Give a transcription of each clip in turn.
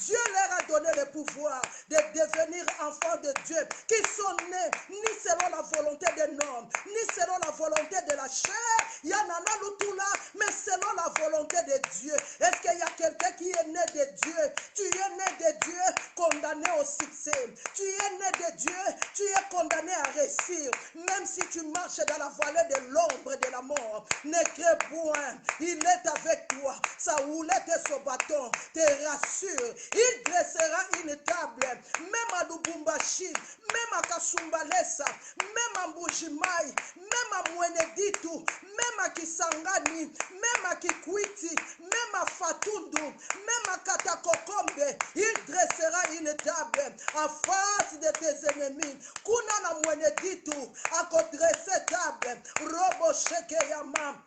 Dieu leur a donné le pouvoir de devenir enfants de Dieu, qui sont nés ni selon la volonté de l'homme, ni selon la volonté de la chair, Yanana Lutula, mais selon la volonté de Dieu. Est-ce qu'il y a quelqu'un qui est né de Dieu? Tu es né de Dieu, condamné au succès. Tu es né de Dieu, tu es condamné à réussir. Même si tu marches dans la vallée de l'ombre de la mort, ne crains point, il est avec toi. Sa houlette et son bâton te rassure. Il dressera une table, même à Lubumbashi, même à Kasumbalesa, même à Mbujimai, même à Mweneditu, même à Kisangani, même à Kikwiti, même à Fatundu, même à Katakokombe. Il dressera une table en face de tes ennemis. Kuna na Mweneditu, à dresser table, Robo Shekeyama.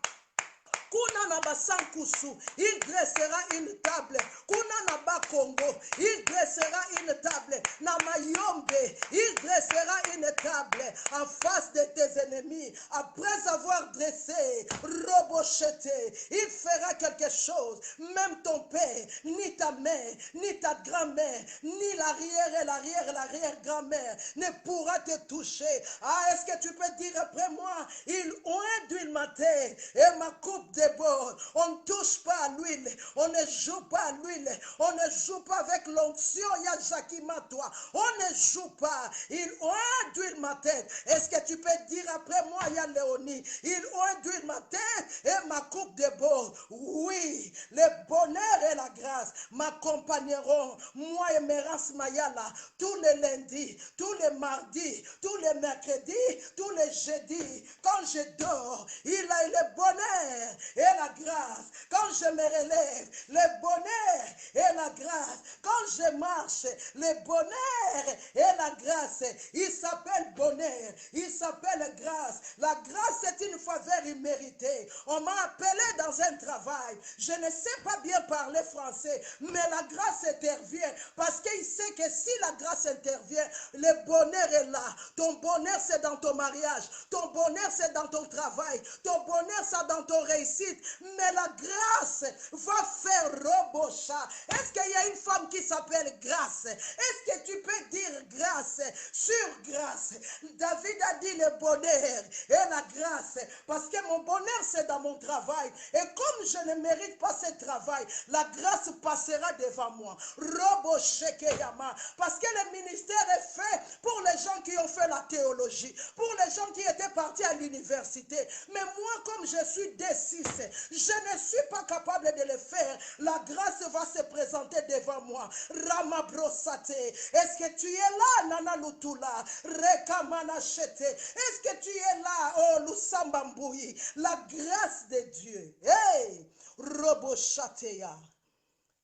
Kuna na Basankusu, il dressera une table. Kuna na Bakongo, il dressera une table. Na Mayombe, il dressera une table en face de tes ennemis. Après avoir dressé, Robocheté, il fera quelque chose. Même ton père, ni ta mère, ni ta grand-mère, ni l'arrière et l'arrière-grand-mère ne pourra te toucher. Ah, est-ce que tu peux dire après moi, il oint d'huile ma tête et ma coupe déborde. On ne touche pas à l'huile, on ne joue pas à l'huile, on ne joue pas avec l'onction, Yajakima toi. On ne joue pas. Il oint d'huile ma tête. Est-ce que tu peux dire après moi, Ya Léonie, il oint d'huile ma tête et ma coupe déborde. Oui, le bonheur et la grâce m'accompagneront, moi et Mérance Mayala, tous les lundis, tous les mardis, tous les mercredis, tous les jeudis. Quand je dors, il a le bonheur et la grâce. Quand je me relève, le bonheur et la grâce. Quand je marche, le bonheur et la grâce. Il s'appelle bonheur, il s'appelle grâce. La grâce est une faveur imméritée. On m'a appelé dans un travail. Je ne sais pas bien parler français, mais la grâce intervient parce qu'il sait que si la grâce intervient, le bonheur est là. Ton bonheur, c'est dans ton mariage. Ton bonheur, c'est dans ton travail. Ton bonheur, c'est dans ton réussite. Mais la grâce va faire robocha. Est-ce qu'il y a une femme qui s'appelle grâce? Est-ce que tu peux dire grâce sur grâce? David a dit le bonheur et la grâce. Parce que mon bonheur, c'est dans mon travail. Et comme je ne mérite pas ce travail, la grâce passera devant moi. Robo Shekeyama. Parce que le ministère est fait pour les gens qui ont fait la théologie, pour les gens qui étaient partis à l'université. Mais moi, comme je suis D6, je ne suis pas capable de le faire. La grâce va se présenter devant moi. Ramabrosate. Est-ce que tu es là, Nana Lutula? Rekamana Chete. Est-ce que tu es là, oh Lusambamboui? La grâce de Dieu. Hey! Robo Chateya.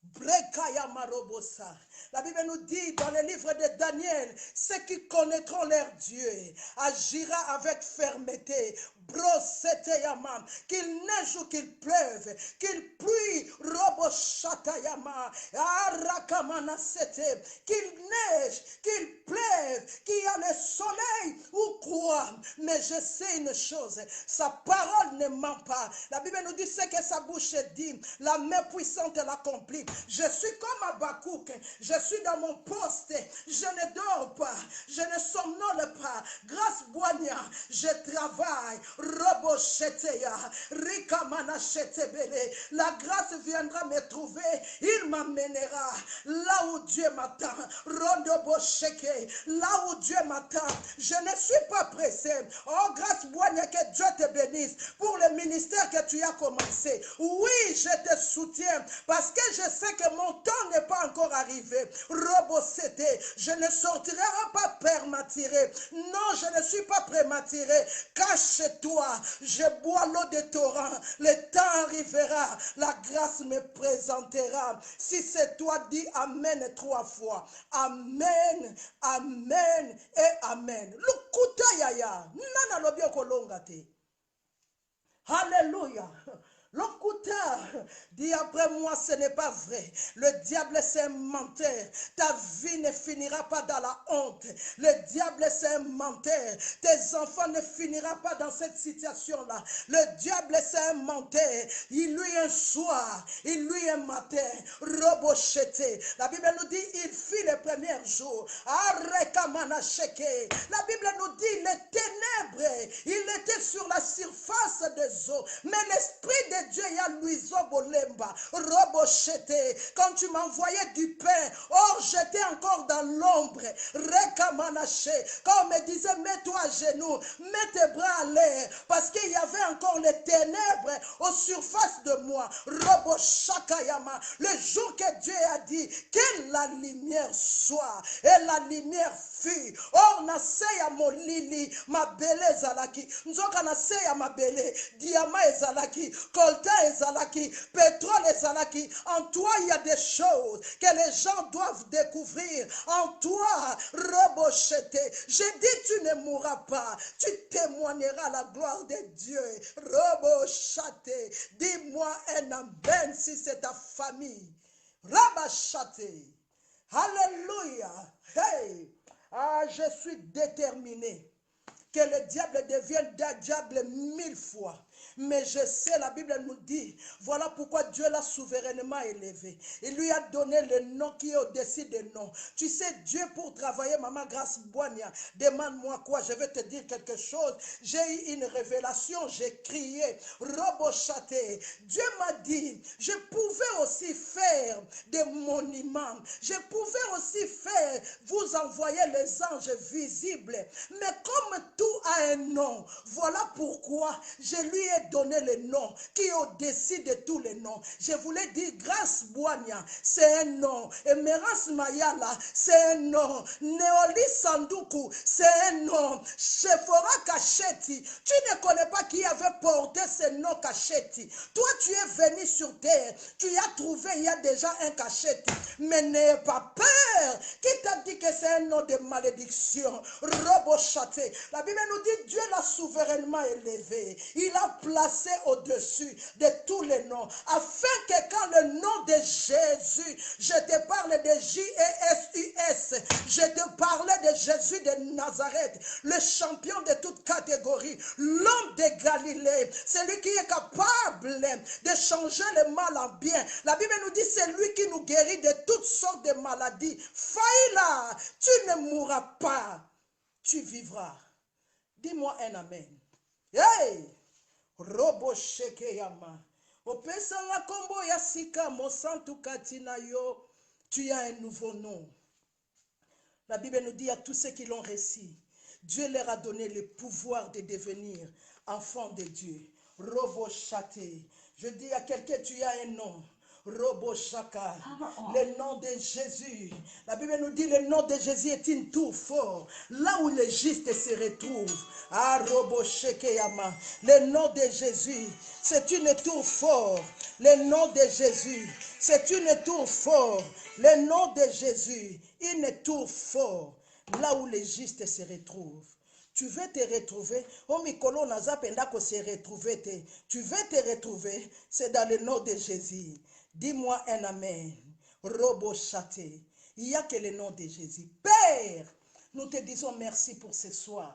Brekaya Marobosa. La Bible nous dit dans le livre de Daniel, ceux qui connaîtront leur Dieu agira avec fermeté. Broseteyama, qu'il neige ou qu'il pleuve, qu'il pluie, Roboshatayama, Arakamana Sete, qu'il neige, qu'il pleuve, qu'il y a le soleil ou quoi. Mais je sais une chose, sa parole ne ment pas. La Bible nous dit ce que sa bouche dit, la main puissante l'accomplit. Je suis comme Habakkuk, je suis dans mon poste, je ne dors pas, je ne somnole pas. Grâce Boigna, je travaille. Robo Sheteya, Rikamana Shetebele. La grâce viendra me trouver, il m'amènera là où Dieu m'attend. Rondobo Sheke, là où Dieu m'attend. Je ne suis pas pressé. Oh, grâce Boigna, que Dieu te bénisse pour le ministère que tu as commencé. Oui, je te soutiens parce que je sais que mon temps n'est pas encore arrivé. Robo Sete, je ne sortirai pas prématuré. Non, je ne suis pas prématuré. Cache-toi. Je bois l'eau des torrents. Le temps arrivera. La grâce me présentera. Si c'est toi, dis Amen 3 fois. Amen, Amen et Amen. Lukuta yaya. Nana lobio kolongate. Alléluia. L'Okuta dit après moi, ce n'est pas vrai. Le diable c'est un menteur. Ta vie ne finira pas dans la honte. Le diable c'est un menteur. Tes enfants ne finiront pas dans cette situation-là. Le diable c'est un menteur. Il lui un soir, il lui un matin. Robocheté. La Bible nous dit, il fit les premiers jours. Arekamanacheke. La Bible nous dit, les ténèbres, il était sur la surface des eaux. Mais l'Esprit de Dieu y a luiso bolemba, robochete. Quand tu m'envoyais du pain, or j'étais encore dans l'ombre. Rekamanaché. Quand on me disait, mets-toi à genoux, mets tes bras à l'air, parce qu'il y avait encore les ténèbres aux surfaces de moi. Robochakayama. Le jour que Dieu a dit que la lumière soit, et la lumière fut. Or, naseya molili, ma belle ezalaki. Nzoka naseya ma belle, diamant ezalaki, coltan ezalaki, pétrole ezalaki. En toi, il y a des choses que les gens doivent découvrir. En toi, robocheté. J'ai dit, tu ne mourras pas. Tu témoigneras la gloire de Dieu. Robochaté. Dis-moi un amen si c'est ta famille. Rabachaté. Alléluia. Hey. Ah, je suis déterminé que le diable devienne un diable 1000 fois. Mais je sais, la Bible nous dit, voilà pourquoi Dieu l'a souverainement élevé. Il lui a donné le nom qui est au-dessus des noms. Tu sais, Dieu pour travailler, Maman Grâce Boigna, demande-moi quoi, je vais te dire quelque chose. J'ai eu une révélation, j'ai crié, robochaté. Dieu m'a dit, je pouvais aussi faire des monuments. Je pouvais aussi faire, vous envoyer les anges visibles. Mais comme tout a un nom, voilà pourquoi je lui ai donné le nom qui est au-dessus de tous les noms. Je voulais dire Grâce Boigna, c'est un nom. Emerance Mayala, c'est un nom. Néoli Sanduku, c'est un nom. Sephora Kacheti, tu ne connais pas qui avait porté ce nom Kacheti. Toi, tu es venu sur terre, tu as trouvé, il y a déjà un Kacheti. Mais n'aie pas peur. Qui t'a dit que c'est un nom de malédiction? Robochaté. La Bible nous dit Dieu l'a souverainement élevé. Il a placé au-dessus de tous les noms. Afin que quand le nom de Jésus, je te parle de J-E-S-U-S, je te parlais de Jésus de Nazareth, le champion de toute catégorie, l'homme de Galilée, celui qui est capable de changer le mal en bien. La Bible nous dit c'est lui qui nous guérit de toutes sortes de maladies. Faïla, tu ne mourras pas, tu vivras. Dis-moi un amen. Hey! Robo sheke yama. Opesa la kombo ya sika mosantu katina yo. Tu as un nouveau nom. La Bible nous dit à tous ceux qui l'ont reçu, Dieu leur a donné le pouvoir de devenir enfants de Dieu. Robo chate. Je dis à quelqu'un, tu as un nom. Robo Shaka, le nom de Jésus. La Bible nous dit le nom de Jésus est une tour fort, là où les justes se retrouvent. Ah, Robo Shekeyama, le nom de Jésus, c'est une tour fort. Le nom de Jésus, c'est une tour fort. Le nom de Jésus, une tour fort, là où les justes se retrouvent. Tu veux te retrouver, se retrouver. Tu veux te retrouver, c'est dans le nom de Jésus. Dis-moi un amen. Robo chaté. Il n'y a que le nom de Jésus. Père, nous te disons merci pour ce soir.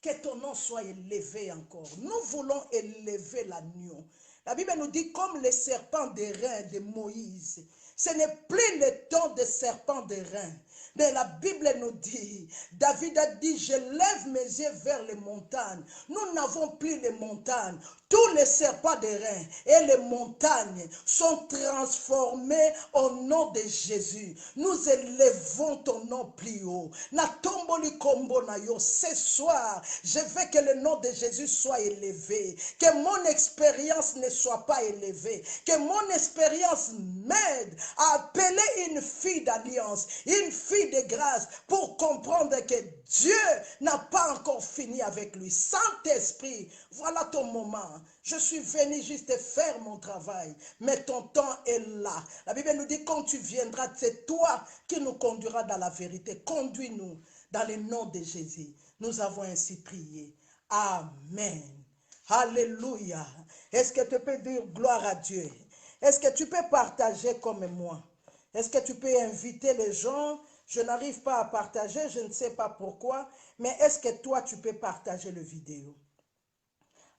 Que ton nom soit élevé encore. Nous voulons élever l'agneau. La Bible nous dit comme les serpents des reins de Moïse. Ce n'est plus le temps des serpents des reins. Mais la Bible nous dit, David a dit, je lève mes yeux vers les montagnes. Nous n'avons plus les montagnes. Tous les serpents des reins et les montagnes sont transformés au nom de Jésus. Nous élevons ton nom plus haut. Ce soir, je veux que le nom de Jésus soit élevé. Que mon expérience ne soit pas élevée. Que mon expérience m'aide à appeler une fille d'alliance, une fille de grâce, pour comprendre que Dieu n'a pas encore fini avec lui. Saint-Esprit, voilà ton moment. Je suis venu juste faire mon travail, mais ton temps est là. La Bible nous dit, quand tu viendras, c'est toi qui nous conduiras dans la vérité. Conduis-nous dans le nom de Jésus. Nous avons ainsi prié. Amen. Alléluia. Est-ce que tu peux dire gloire à Dieu? Est-ce que tu peux partager comme moi? Est-ce que tu peux inviter les gens? Je n'arrive pas à partager, je ne sais pas pourquoi, mais est-ce que toi, tu peux partager le vidéo?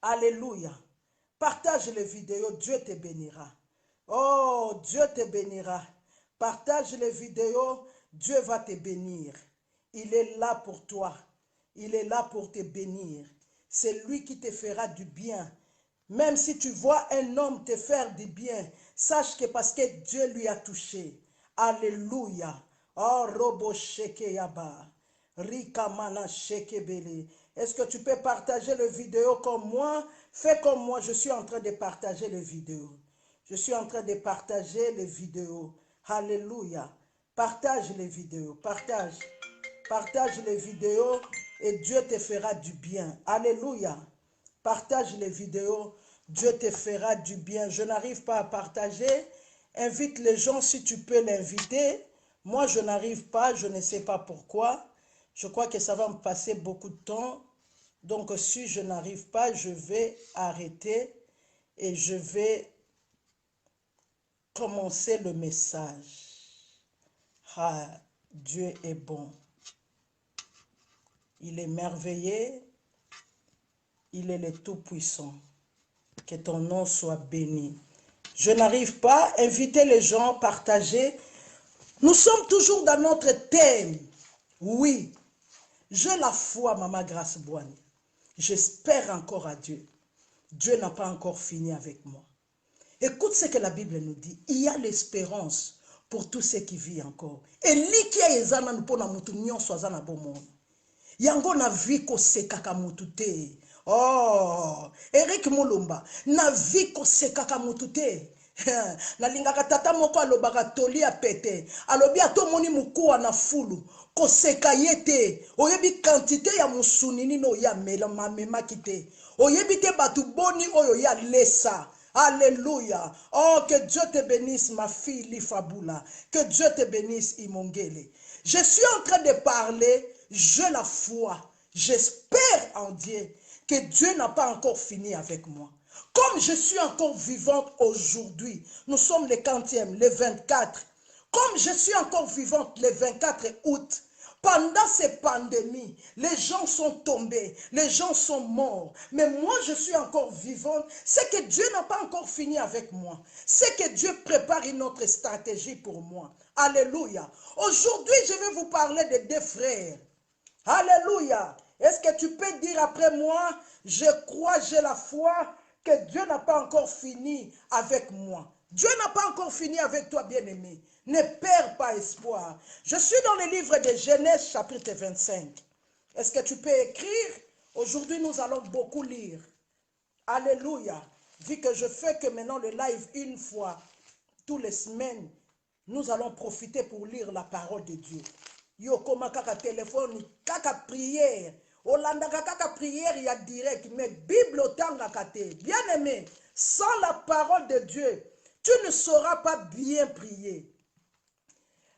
Alléluia. Partage les vidéos, Dieu te bénira. Oh, Dieu te bénira. Partage les vidéos, Dieu va te bénir. Il est là pour toi. Il est là pour te bénir. C'est lui qui te fera du bien. Même si tu vois un homme te faire du bien, sache que parce que Dieu lui a touché. Alléluia. Oh, robo sheke yaba. Rikamana sheke bele. Est-ce que tu peux partager le vidéo comme moi? Fais comme moi, je suis en train de partager les vidéos. Je suis en train de partager les vidéos. Alléluia. Partage les vidéos. Partage. Partage les vidéos et Dieu te fera du bien. Alléluia. Partage les vidéos. Dieu te fera du bien. Je n'arrive pas à partager. Invite les gens si tu peux l'inviter. Moi, je n'arrive pas. Je ne sais pas pourquoi. Je crois que ça va me passer beaucoup de temps. Donc, si je n'arrive pas, je vais arrêter et je vais commencer le message. Ah, Dieu est bon. Il est merveilleux. Il est le Tout-Puissant. Que ton nom soit béni. Je n'arrive pas à inviter les gens, partager. Nous sommes toujours dans notre thème. Oui, j'ai la foi, Maman Grace Boigny. J'espère encore à Dieu. Dieu n'a pas encore fini avec moi. Écoute ce que la Bible nous dit. Il y a l'espérance pour tous ceux qui vivent encore. Et likia ezana mpona mutu nyonso azana bomona. Yango na vie ko sekaka mutu te. Oh, Eric Mulumba, na vie ko sekaka mutu te. Na lingaka tata moko alobaka toli a pete. Alobi atomoni mukuwa na fulu. Ko seka yete. Oyebi quantité ya musunini no ya mela mamema kite. Oyebi te batu boni oyo ya lesa. Alléluia. Oh, que Dieu te bénisse, ma fille Lifabula. Que Dieu te bénisse, Imongele. Je suis en train de parler, j'ai la foi. J'espère en Dieu que Dieu n'a pas encore fini avec moi. Comme je suis encore vivante aujourd'hui, nous sommes le 40e, le 24. Comme je suis encore vivante le 24 août, pendant ces pandémies, les gens sont tombés, les gens sont morts. Mais moi, je suis encore vivante. C'est que Dieu n'a pas encore fini avec moi. C'est que Dieu prépare une autre stratégie pour moi. Alléluia. Aujourd'hui, je vais vous parler de deux frères. Alléluia. Est-ce que tu peux dire après moi, je crois, j'ai la foi, que Dieu n'a pas encore fini avec moi. Dieu n'a pas encore fini avec toi, bien-aimé. Ne perds pas espoir. Je suis dans le livre de Genèse, chapitre 25. Est-ce que tu peux écrire? Aujourd'hui, nous allons beaucoup lire. Alléluia. Vu que je fais que maintenant le live une fois, toutes les semaines, nous allons profiter pour lire la parole de Dieu. Yo koma kaka téléphone, kaka prière. Olanda kaka prière, il y a direct, mais Bible autant kate. Bien aimé, sans la parole de Dieu, tu ne sauras pas bien prier.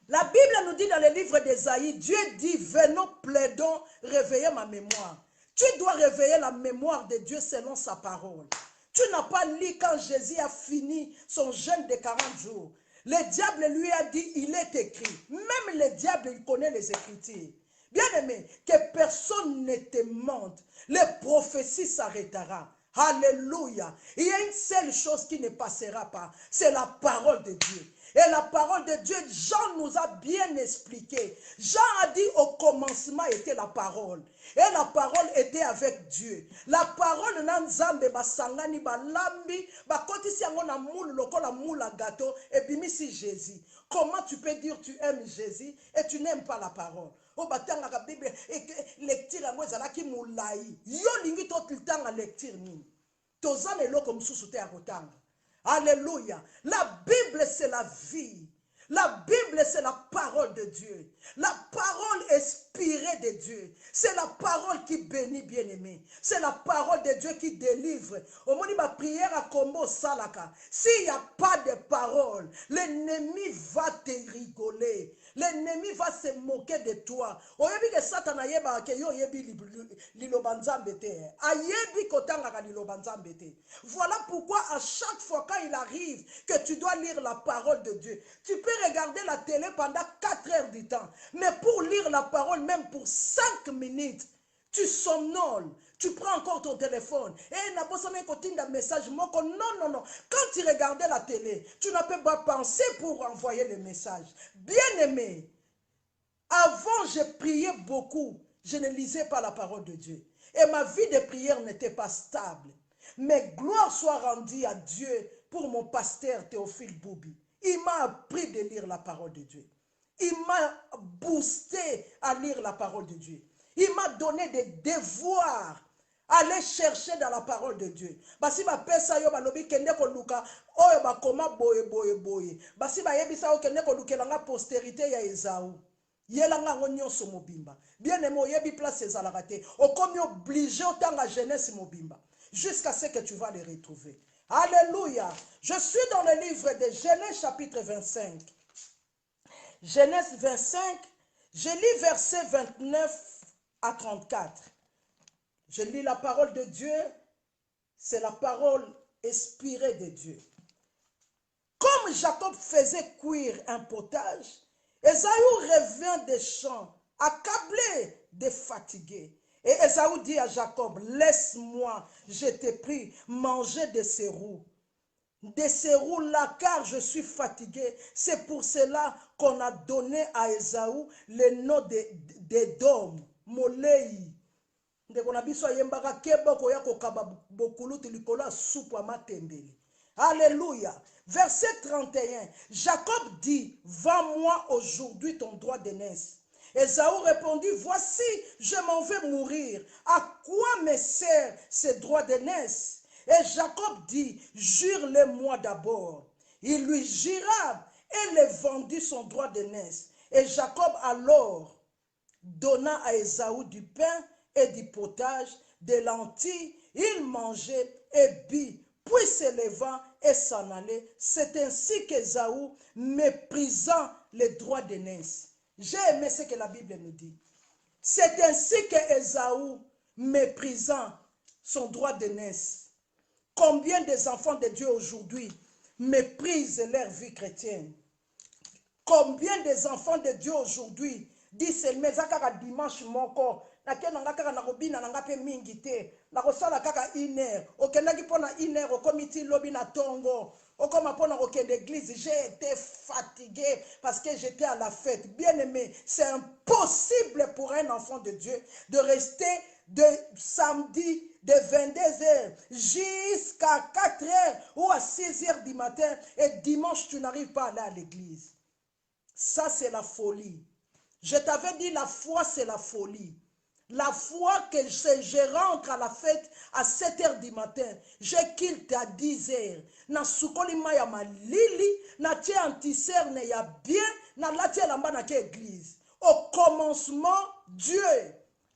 La Bible nous dit dans le livre d'Ésaïe, Dieu dit, venons, plaidons, réveillez ma mémoire. Tu dois réveiller la mémoire de Dieu selon sa parole. Tu n'as pas lu quand Jésus a fini son jeûne de 40 jours. Le diable lui a dit, il est écrit. Même le diable, il connaît les Écritures. Bien aimé, que personne ne te mente. Les prophéties s'arrêtera. Alléluia. Il y a une seule chose qui ne passera pas. C'est la parole de Dieu. Et la parole de Dieu, Jean nous a bien expliqué. Jean a dit au commencement était la parole. Et la parole était avec Dieu. La parole na nzambe basangani balambi bakotisi yango na moule lokola moule à gâteau et bimisi Jésus. Comment tu peux dire tu aimes Jésus et tu n'aimes pas la parole? O batanga ka Bible lecture yango ezalaki mulai. Yo lingi to tanga lecture nini? Tozana eloko mususu te ya kotanga. Alléluia. La Bible, c'est la vie. La Bible, c'est la parole de Dieu. La parole inspirée de Dieu. C'est la parole qui bénit, bien-aimé. C'est la parole de Dieu qui délivre. Au moment de ma prière à Combo Salaka, s'il n'y a pas de parole, l'ennemi va te rigoler. l'ennemi va se moquer de toi. Oyebi que Satan ayeba ke yo yebi liloba nzambe te. Ayebi kotanga liloba nzambe te. Voilà pourquoi à chaque fois quand il arrive que tu dois lire la parole de Dieu, tu peux regarder la télé pendant 4 heures du temps. Mais pour lire la parole, même pour 5 minutes, tu somnoles, tu prends encore ton téléphone. Et n'a pas un message. Non, non, non. Quand tu regardais la télé, tu n'as pas pensé pour envoyer le message. Bien-aimé, avant je priais beaucoup, je ne lisais pas la parole de Dieu. Et ma vie de prière n'était pas stable. Mais gloire soit rendue à Dieu pour mon pasteur Théophile Boubi. Il m'a appris de lire la parole de Dieu. Il m'a boosté à lire la parole de Dieu. Il m'a donné des devoirs. Aller chercher dans la parole de Dieu. Basi ba pesa yo balobi kende ko luka oyo ba koma boye. Basi ba yebisa o kende ko lukela nga postérité ya Esaü. Yela nga nyonso mobimba. Bien aimé oyebi place ezalaka te. Okomi obligé otanga jeunesse mobimba jusqu'à ce que tu vas les retrouver. Alléluia. Je suis dans le livre de Genèse chapitre 25. Genèse 25, je lis versets 29 à 34. Je lis la parole de Dieu, c'est la parole inspirée de Dieu. Comme Jacob faisait cuire un potage, Ésaü revint des champs, accablé de fatigué. Et Ésaü dit à Jacob, laisse-moi, je te prie, manger de ces roux. De ces roux-là, car je suis fatigué. C'est pour cela qu'on a donné à Ésaü le nom d'Édom, Molei. Alléluia. Verset 31. Jacob dit, vends-moi aujourd'hui ton droit d'aînesse. Ésaü répondit, voici, je m'en vais mourir. À quoi me sert ce droit d'aînesse? Et Jacob dit, jure-le-moi d'abord. Il lui jura et le vendit son droit d'aînesse. Et Jacob alors donna à Ésaü du pain et du potage, des lentilles. Il mangeait et but, puis se levant et s'en allait. C'est ainsi qu'Ésaü, méprisant les droits d'aînesse. J'ai aimé ce que la Bible nous dit. C'est ainsi qu'Ésaü, méprisant son droit d'aînesse. Combien des enfants de Dieu aujourd'hui méprisent leur vie chrétienne? Combien des enfants de Dieu aujourd'hui disent mais kaka dimanche moko nakena kaka na robina na ngape mingi te na kosala kaka 1 heure okendaki pona 1 heure okomiti lobi na tongo okoma pona okende l'église j'ai été fatigué parce que j'étais à la fête. Bien aimé, c'est impossible pour un enfant de Dieu de rester de samedi de 22h jusqu'à 4h ou à 6h du matin et dimanche tu n'arrives pas à aller à l'église. Ça c'est la folie. Je t'avais dit la foi c'est la folie. La foi que je rentre à la fête à 7h du matin, je quitte à 10h. Na sukoli maya malili, na tie antiserne ya bien, na latie lamba na ke église. Au commencement, Dieu.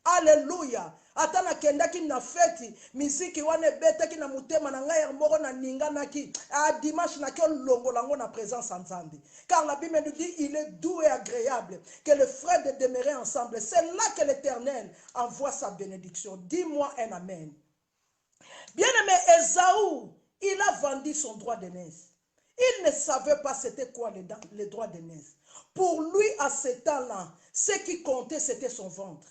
Alléluia. Atana kendaki na feti, misiki wane betaki na mutema na ngai moko na ninga naki. A dimanche na ke longo lango na présence en Nzambe. Car la Bible nous dit il est doux et agréable que le frère de demeurer ensemble. C'est là que l'Éternel envoie sa bénédiction. Dis-moi un amen. Bien-aimé, Ésaü, il a vendu son droit d'aînesse. Il ne savait pas c'était quoi les droits d'aînesse. Pour lui, à ce temps-là, ce qui comptait, c'était son ventre.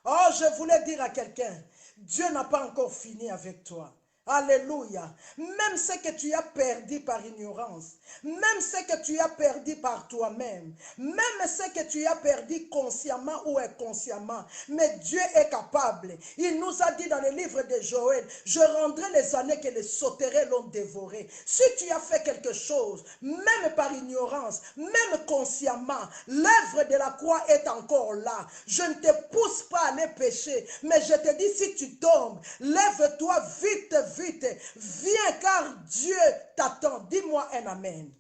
Oh, je voulais dire à quelqu'un, Dieu n'a pas encore fini avec toi. Alléluia. Même ce que tu as perdu par ignorance, même ce que tu as perdu par toi-même, même ce que tu as perdu consciemment ou inconsciemment, mais Dieu est capable. Il nous a dit dans le livre de Joël, je rendrai les années que les sauterelles l'ont dévoré. Si tu as fait quelque chose, même par ignorance, même consciemment, l'œuvre de la croix est encore là. Je ne te pousse pas à aller pécher, mais je te dis si tu tombes, lève-toi vite, vite, viens car Dieu t'attend. Dis-moi un amen.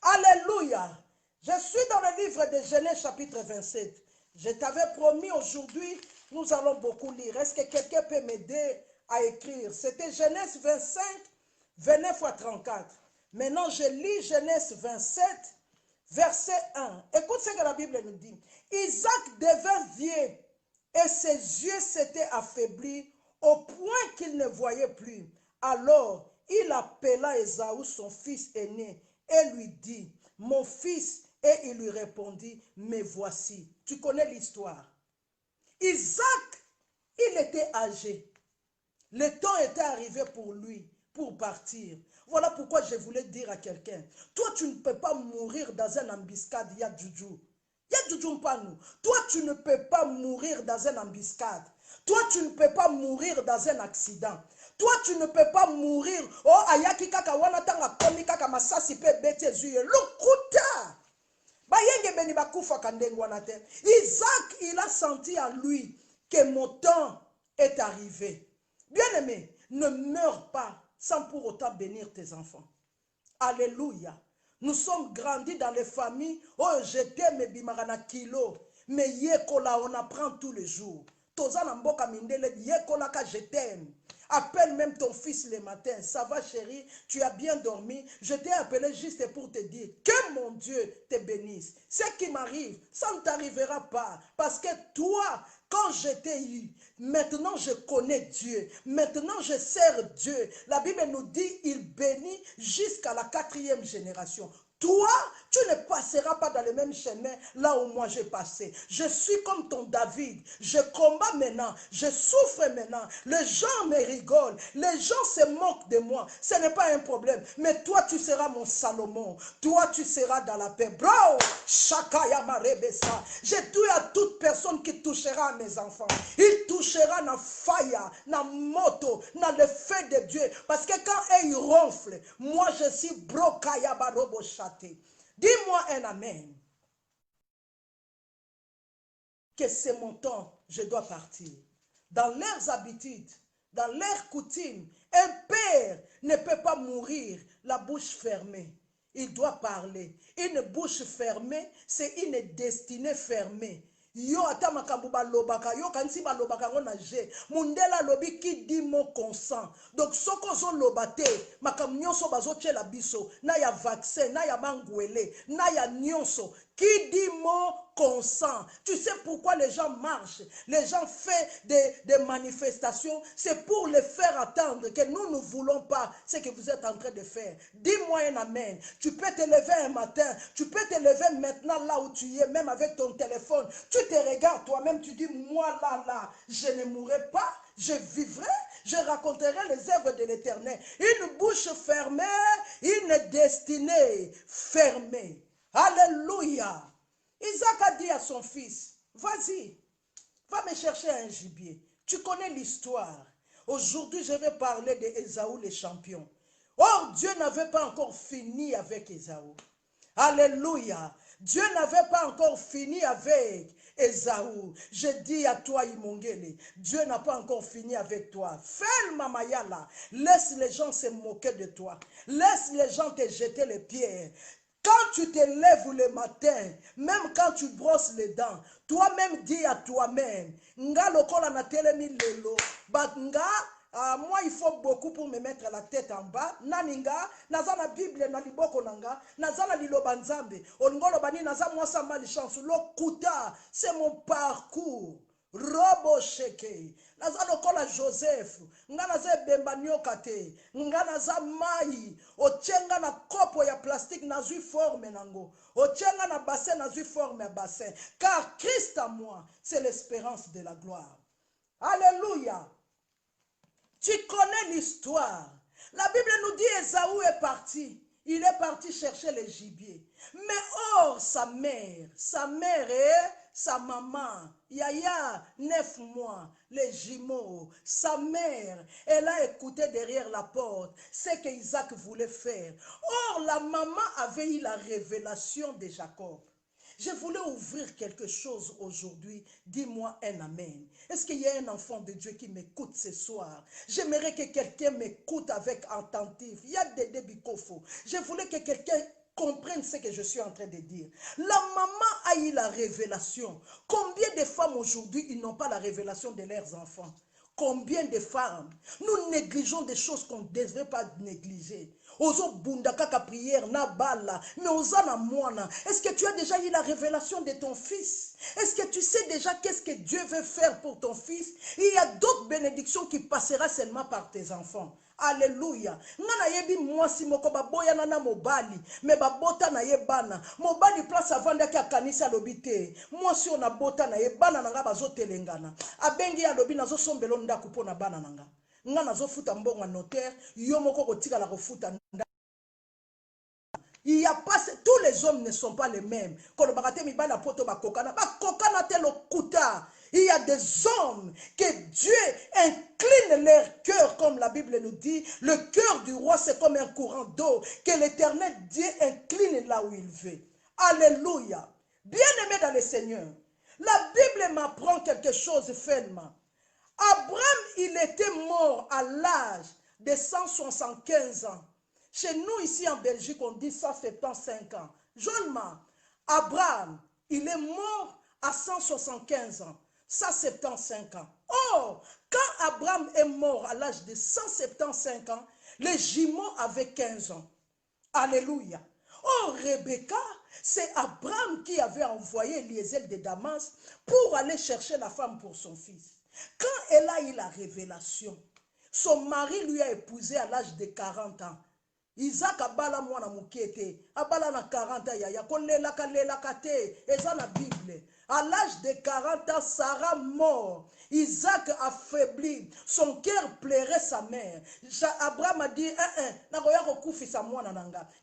Alléluia. Je suis dans le livre de Genèse chapitre 27. Je t'avais promis aujourd'hui, nous allons beaucoup lire. Est-ce que quelqu'un peut m'aider à écrire? C'était Genèse 25, 29 à 34. Maintenant, je lis Genèse 27, verset 1. Écoute ce que la Bible nous dit. Isaac devint vieux et ses yeux s'étaient affaiblis au point qu'il ne voyait plus. Alors, il appela Ésaü, son fils aîné, et lui dit, mon fils, et il lui répondit, me voici. Tu connais l'histoire. Isaac, il était âgé. Le temps était arrivé pour lui, pour partir. Voilà pourquoi je voulais dire à quelqu'un, toi tu ne peux pas mourir dans un embuscade, il y a Djoudjou. Il y a Djoudjou pas nous. Toi tu ne peux pas mourir dans un embuscade. Toi tu ne peux pas mourir dans un accident. Toi tu ne peux pas mourir. Oh ayaki kaka wana tanga komi kaka masasi pe bete zuye. Lukuta. Bayenge beni bakufa kandengo wana te. Isaac il a senti en lui que mon temps est arrivé. Bien-aimé, ne meurs pas sans pour autant bénir tes enfants. Alléluia. Nous sommes grandis dans les familles. Oh, j'étais mes bimarana kilo. Mais yekola, on apprend tous les jours. Tozana mboka mindele, yekola ka je t'aime. Appelle même ton fils le matin. Ça va chérie, tu as bien dormi. Je t'ai appelé juste pour te dire que mon Dieu te bénisse. Ce qui m'arrive, ça ne t'arrivera pas. Parce que toi, quand je t'ai eu, maintenant je connais Dieu. Maintenant je sers Dieu. La Bible nous dit, il bénit jusqu'à la 4e génération. Toi, tu ne passeras pas dans le même chemin là où moi j'ai passé. Je suis comme ton David. Je combats maintenant. Je souffre maintenant. Les gens me rigolent. Les gens se moquent de moi. Ce n'est pas un problème. Mais toi, tu seras mon Salomon. Toi, tu seras dans la paix. Bro, Shakaya Marebesa. Je tue à toute personne qui touchera à mes enfants. Il touchera dans fire, dans moto, dans le feu de Dieu. Parce que quand ils ronflent, moi je suis Brokaya Barobosha. Dis-moi un amen. Que c'est mon temps, je dois partir. Dans leurs habitudes, dans leurs coutumes, un père ne peut pas mourir la bouche fermée. Il doit parler. Une bouche fermée, c'est une destinée fermée. Yo ata makambo balobaka yo kanisi balobaka ngo na je mundela lobi qui dit mon consent. Donc soko zo lobate makambo nyonso bazotiela biso na ya vaccin na ya mangwele na ya nyonso qui dit mon consent. Tu sais pourquoi les gens marchent, les gens font des manifestations, c'est pour les faire attendre que nous ne voulons pas ce que vous êtes en train de faire. Dis-moi un amen. Tu peux te lever un matin, tu peux te lever maintenant là où tu es, même avec ton téléphone. Tu te regardes toi-même, tu dis, moi là, je ne mourrai pas, je vivrai, je raconterai les œuvres de l'Éternel. Une bouche fermée, une destinée fermée. Alléluia. Isaac a dit à son fils, vas-y, va me chercher un gibier. Tu connais l'histoire. Aujourd'hui, je vais parler d'Ésaü le champion. Or, Dieu n'avait pas encore fini avec Ésaü. Alléluia. Dieu n'avait pas encore fini avec Ésaü. Je dis à toi, Imongele, Dieu n'a pas encore fini avec toi. Fais le mamayala. Laisse les gens se moquer de toi. Laisse les gens te jeter les pierres. Quand tu te lèves le matin, même quand tu brosses les dents, toi-même dis à toi-même, nga lokola na telemi lelo, but nga, moi il faut beaucoup pour me mettre la tête en bas. Naninga, naza na Bible na liboko nanga, naza na liloba nzambe, oningolo bani naza mwasa mali chance, lokuta, c'est mon parcours. Robo sheke naza lokola Joseph nga naza bemba nyoka te nga naza mai ochenga na kopo ya plastique nazui forme nango ochenga na bassin nazui forme ya bassin car Christ à moi c'est l'espérance de la gloire. Alléluia. Tu connais l'histoire. La Bible nous dit Ésaü est parti. Il est parti chercher les gibiers. Mais or, sa mère et sa maman, Yaya, 9 mois, les jumeaux, sa mère, elle a écouté derrière la porte ce qu'Isaac voulait faire. Or, la maman avait eu la révélation de Jacob. Je voulais ouvrir quelque chose aujourd'hui. Dis-moi un amen. Est-ce qu'il y a un enfant de Dieu qui m'écoute ce soir? J'aimerais que quelqu'un m'écoute avec attentif. Il y a des débicofos. Je voulais que quelqu'un comprenne ce que je suis en train de dire. La maman a eu la révélation. Combien de femmes aujourd'hui, ils n'ont pas la révélation de leurs enfants? Combien de femmes, nous négligeons des choses qu'on ne devrait pas négliger. Ozo bunda kaka prière na bala, mais osana moana. Est-ce que tu as déjà eu la révélation de ton fils? Est-ce que tu sais déjà qu'est-ce que Dieu veut faire pour ton fils? Il y a d'autres bénédictions qui passeront seulement par tes enfants. Alléluia. Ngana yebi mwasi moko baboya na mobali, mais babota na yebana. Mobali place avanda ki akanisa lobite. Mwasi ona bota na yebana nanga bazotelengana. Abengi ya lobi nazo sombelo ndaku pona bana nanga. Nga nazo futa mbongo notaire, yo moko kotika la kofuta. Il y a pas, tous les hommes ne sont pas les mêmes. Il y a des hommes que Dieu incline leur cœur, comme la Bible nous dit. Le cœur du roi, c'est comme un courant d'eau que l'Éternel Dieu incline là où il veut. Alléluia. Bien-aimé dans le Seigneur, la Bible m'apprend quelque chose fermement. Abraham, il était mort à l'âge de 175 ans. Chez nous, ici en Belgique, on dit 175 ans. Jolma, Abraham, il est mort à 175 ans. 175 ans. Or, quand Abraham est mort à l'âge de 175 ans, les jumeaux avaient 15 ans. Alléluia. Oh, Rebecca, c'est Abraham qui avait envoyé Eliezer de Damas pour aller chercher la femme pour son fils. Quand elle a eu la révélation, son mari lui a épousé à l'âge de 40 ans. Isaac abala mwana mukete, abala na 40 ans yaya, kolela kalela kate, eza na Bible. À l'âge de 40 ans, Sarah mort. Isaac affaibli, son cœur plairait sa mère. Abraham a dit,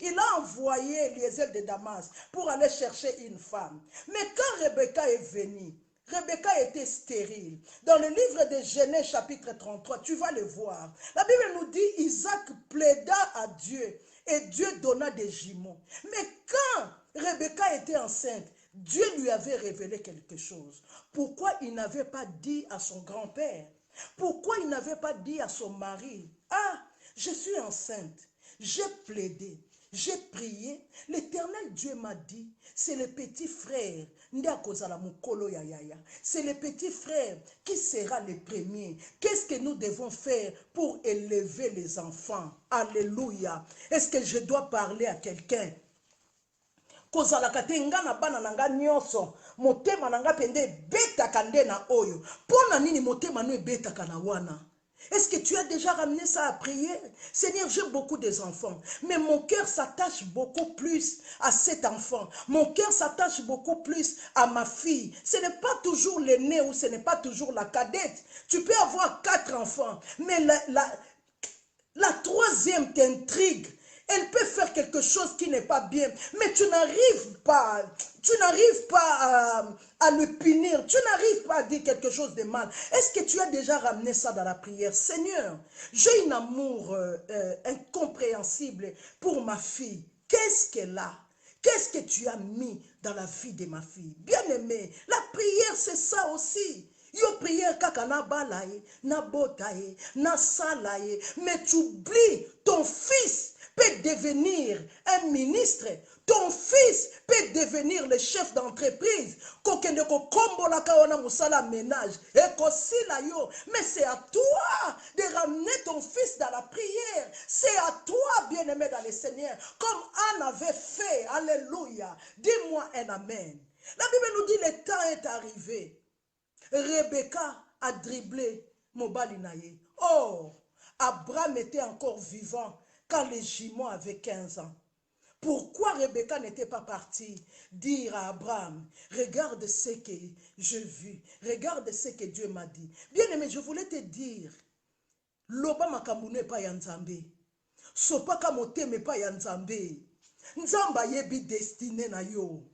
il a envoyé Eliezer de Damas pour aller chercher une femme. Mais quand Rebecca est venue, Rebecca était stérile. Dans le livre de Genèse chapitre 33, tu vas le voir. La Bible nous dit, Isaac plaida à Dieu et Dieu donna des jumeaux. Mais quand Rebecca était enceinte, Dieu lui avait révélé quelque chose. Pourquoi il n'avait pas dit à son grand-père? Pourquoi il n'avait pas dit à son mari? Ah, je suis enceinte. J'ai plaidé. J'ai prié. L'Éternel Dieu m'a dit, c'est le petit frère. C'est le petit frère qui sera le premier. Qu'est-ce que nous devons faire pour élever les enfants? Alléluia. Est-ce que je dois parler à quelqu'un? Kozalaka te nga na bana nanga nyonso motema nanga pende betaka nde na oyo pona nini motema no betaka na wana. Est-ce que tu as déjà ramené ça à prier? Seigneur, j'ai beaucoup d'enfants, mais mon cœur s'attache beaucoup plus à cet enfant. Mon cœur s'attache beaucoup plus à ma fille. Ce n'est pas toujours l'aîné ou ce n'est pas toujours la cadette. Tu peux avoir 4 enfants, mais la troisième t'intrigue. Elle peut faire quelque chose qui n'est pas bien, mais tu n'arrives pas à le punir, tu n'arrives pas à dire quelque chose de mal. Est-ce que tu as déjà ramené ça dans la prière? Seigneur, j'ai un amour incompréhensible pour ma fille. Qu'est-ce qu'elle a? Qu'est-ce que tu as mis dans la vie de ma fille? Bien-aimé, la prière c'est ça aussi. Yo prière kaka na balaye, na botaye, na salaye, mais tu oublies ton fils peut devenir un ministre. Ton fils peut devenir le chef d'entreprise. Mais c'est à toi de ramener ton fils dans la prière. C'est à toi, bien-aimé dans le Seigneur. Comme Anne avait fait. Alléluia. Dis-moi un amen. La Bible nous dit le temps est arrivé. Rebecca a dribblé Mobali Naye. Or, Abraham était encore vivant quand les jumeaux avaient 15 ans. Pourquoi Rebecca n'était pas partie dire à Abraham, regarde ce que j'ai vu, regarde ce que Dieu m'a dit. Bien aimé, je voulais te dire, loba makambu n'est pas yanzambe, sopa kamoteme pas yanzambe, nzamba yebi destiné na yo,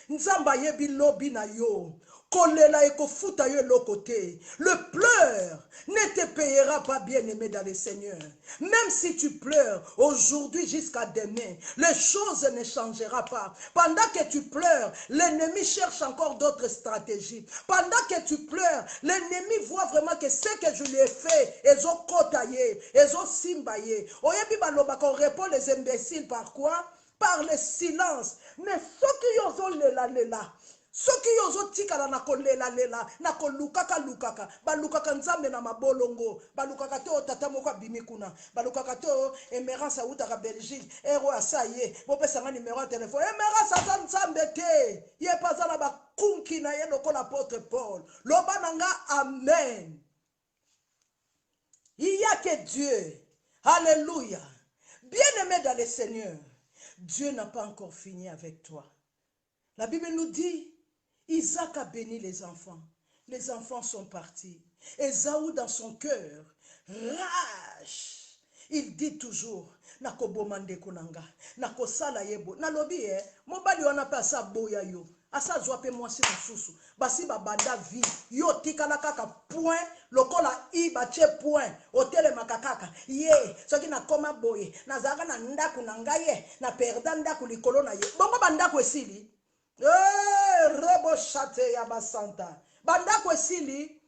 nzamba yebi lobi na yo. Kolela eko futa yo le côté. Le pleur ne te payera pas, bien-aimé dans le Seigneur. Même si tu pleures aujourd'hui jusqu'à demain, les choses ne changeront pas. Pendant que tu pleures, l'ennemi cherche encore d'autres stratégies. Pendant que tu pleures, l'ennemi voit vraiment que ce que je lui ai fait, ils ont kotaye, ils ont simbaye. Oyebi baloba qu'on répond les imbéciles par quoi? Par le silence. Mais ceux qui ont lela. soki yozo tikala na kolela lela na kolukaka lukaka balukaka nzambe na mabolongo balukaka to tata moko abimi kuna balukaka to emerance autaka Belgique ero asaye bopesanga numéro ya telefone emerance aza nzambe te ye paza na bakunki na ye lokola apôtre Paul loba nanga amen. Il y a que Dieu. Alléluia. Bien-aimé dans le Seigneur, Dieu n'a pas encore fini avec toi. La Bible nous dit, Isaac a béni les enfants. Les enfants sont partis. Ésaü dans son cœur, rage. Il dit toujours, Nako bomande konanga, nako sala yebo. Nalobi mobali wana pa sa boya yo. Asa zwape mwasi mususu. Basi babanda vie. Yo tikala kaka point. Lokola I bache point. Otele makakaka. Ye. Soki na koma boye. Na zaga na ndaku na ngaye. Na perda ndaku likolo na ye. Bongo bandaku esili. Robo chate ya basanta. Bandaku esili.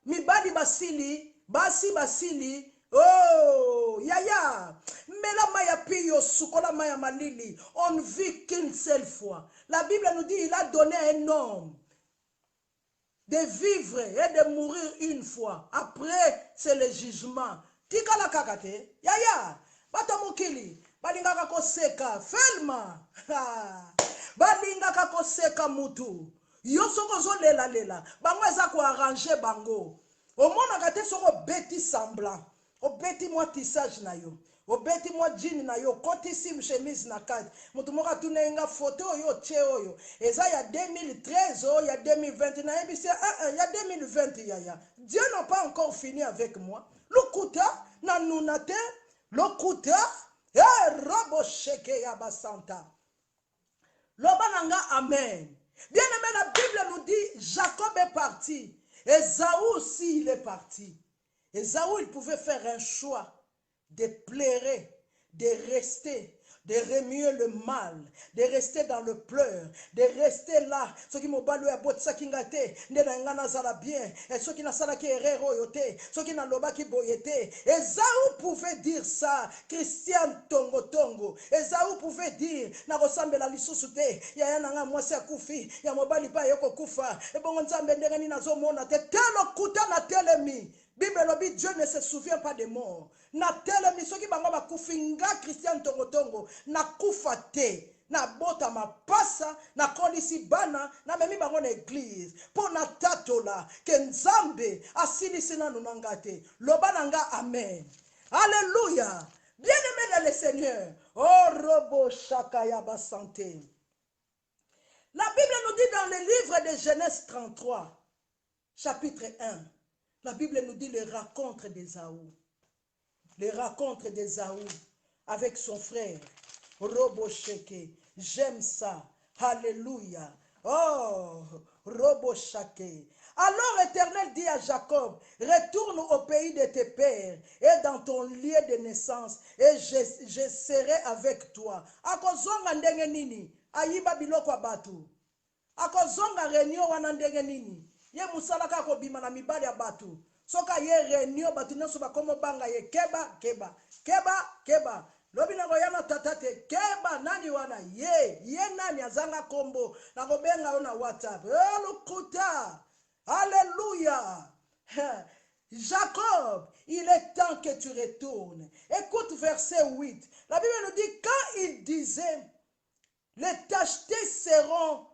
Mibali basili. Basi basili. Oh, yaya. Mela maya piyo sukola maya malili. On ne vit qu'une seule fois. La Bible nous dit, il a donné à un homme de vivre et de mourir une fois. Après, c'est le jugement. Tika la kakate. Yaya. Batamukili. Balingaka koseka. Felma. Balingaka koseka mutu. Yosoko zo lela lela. Bango eza ko arranger bango. Au monde a gâté soko beti semblant. O beti moi tissage na yo. O beti moi jean na yo. Koti sim chemise na kati. Mutu moka tunenga photo yo che oyo. Eza ya 2013 o ya 2020 na ebisi ya 2020 ya. Dieu n'a pas encore fini avec moi. Lokuta na nunate. Lokuta. Robo sheke ya basanta. Lobananga amen. Bien aimé, la Bible nous dit Jacob est parti. Ésaü aussi il est parti. Ésaü il pouvait faire un choix de pleurer, de rester, de remuer le mal, de rester dans le pleur, de rester là. Ceux qui m'ont balu à bot sakingate, ne n'engana zala bien, et ceux qui n'a sala qui errero yote, ceux qui n'a loba qui boyete. Ésaü pouvait dire ça, Christian Tongo Tongo. Ésaü pouvait dire, na ressemble la lissusute, ya nanga mwasi akufi, ya mobali pa yoko kufa, et bon nzambe ndengani na zo mona te telo kuta na telemi. Bible lobi Dieu ne se souvient pas des morts. Na telemi soki bango bakufinga Christian Tongo Tongo na kufa te. Na bota mapasa na kolisi bana na memi bango na église pour na tatola ke nzambe asilisi na nungate loba nanga amen. Alléluia. Bien-aimé dans le Seigneur. Oh robo shakaya basante. La Bible nous dit dans le livre de Genèse 33 chapitre 1. La Bible nous dit les rencontres d'Ésaü. Les rencontres d'Ésaü avec son frère. Robo Sheke. J'aime ça. Alléluia. Oh, Robo Sheke. Alors l'Éternel dit à Jacob, retourne au pays de tes pères et dans ton lieu de naissance et je serai avec toi. Akozonga ndenge nini? Ayiba biloko abatu. Akozonga renyo wana ndenge nini? Ye musala kako bima na mibali ya batu. Soka ye renyo batu nyoso bakomo banga ye keba keba. Keba keba. Lobi na goyana tatate keba nani wana ye nani azanga kombo. Na gobenga ona WhatsApp. Lukuta. Alléluia. Jacob, il est temps que tu retournes. Écoute verset 8. La Bible nous dit quand il disait les tachetés seront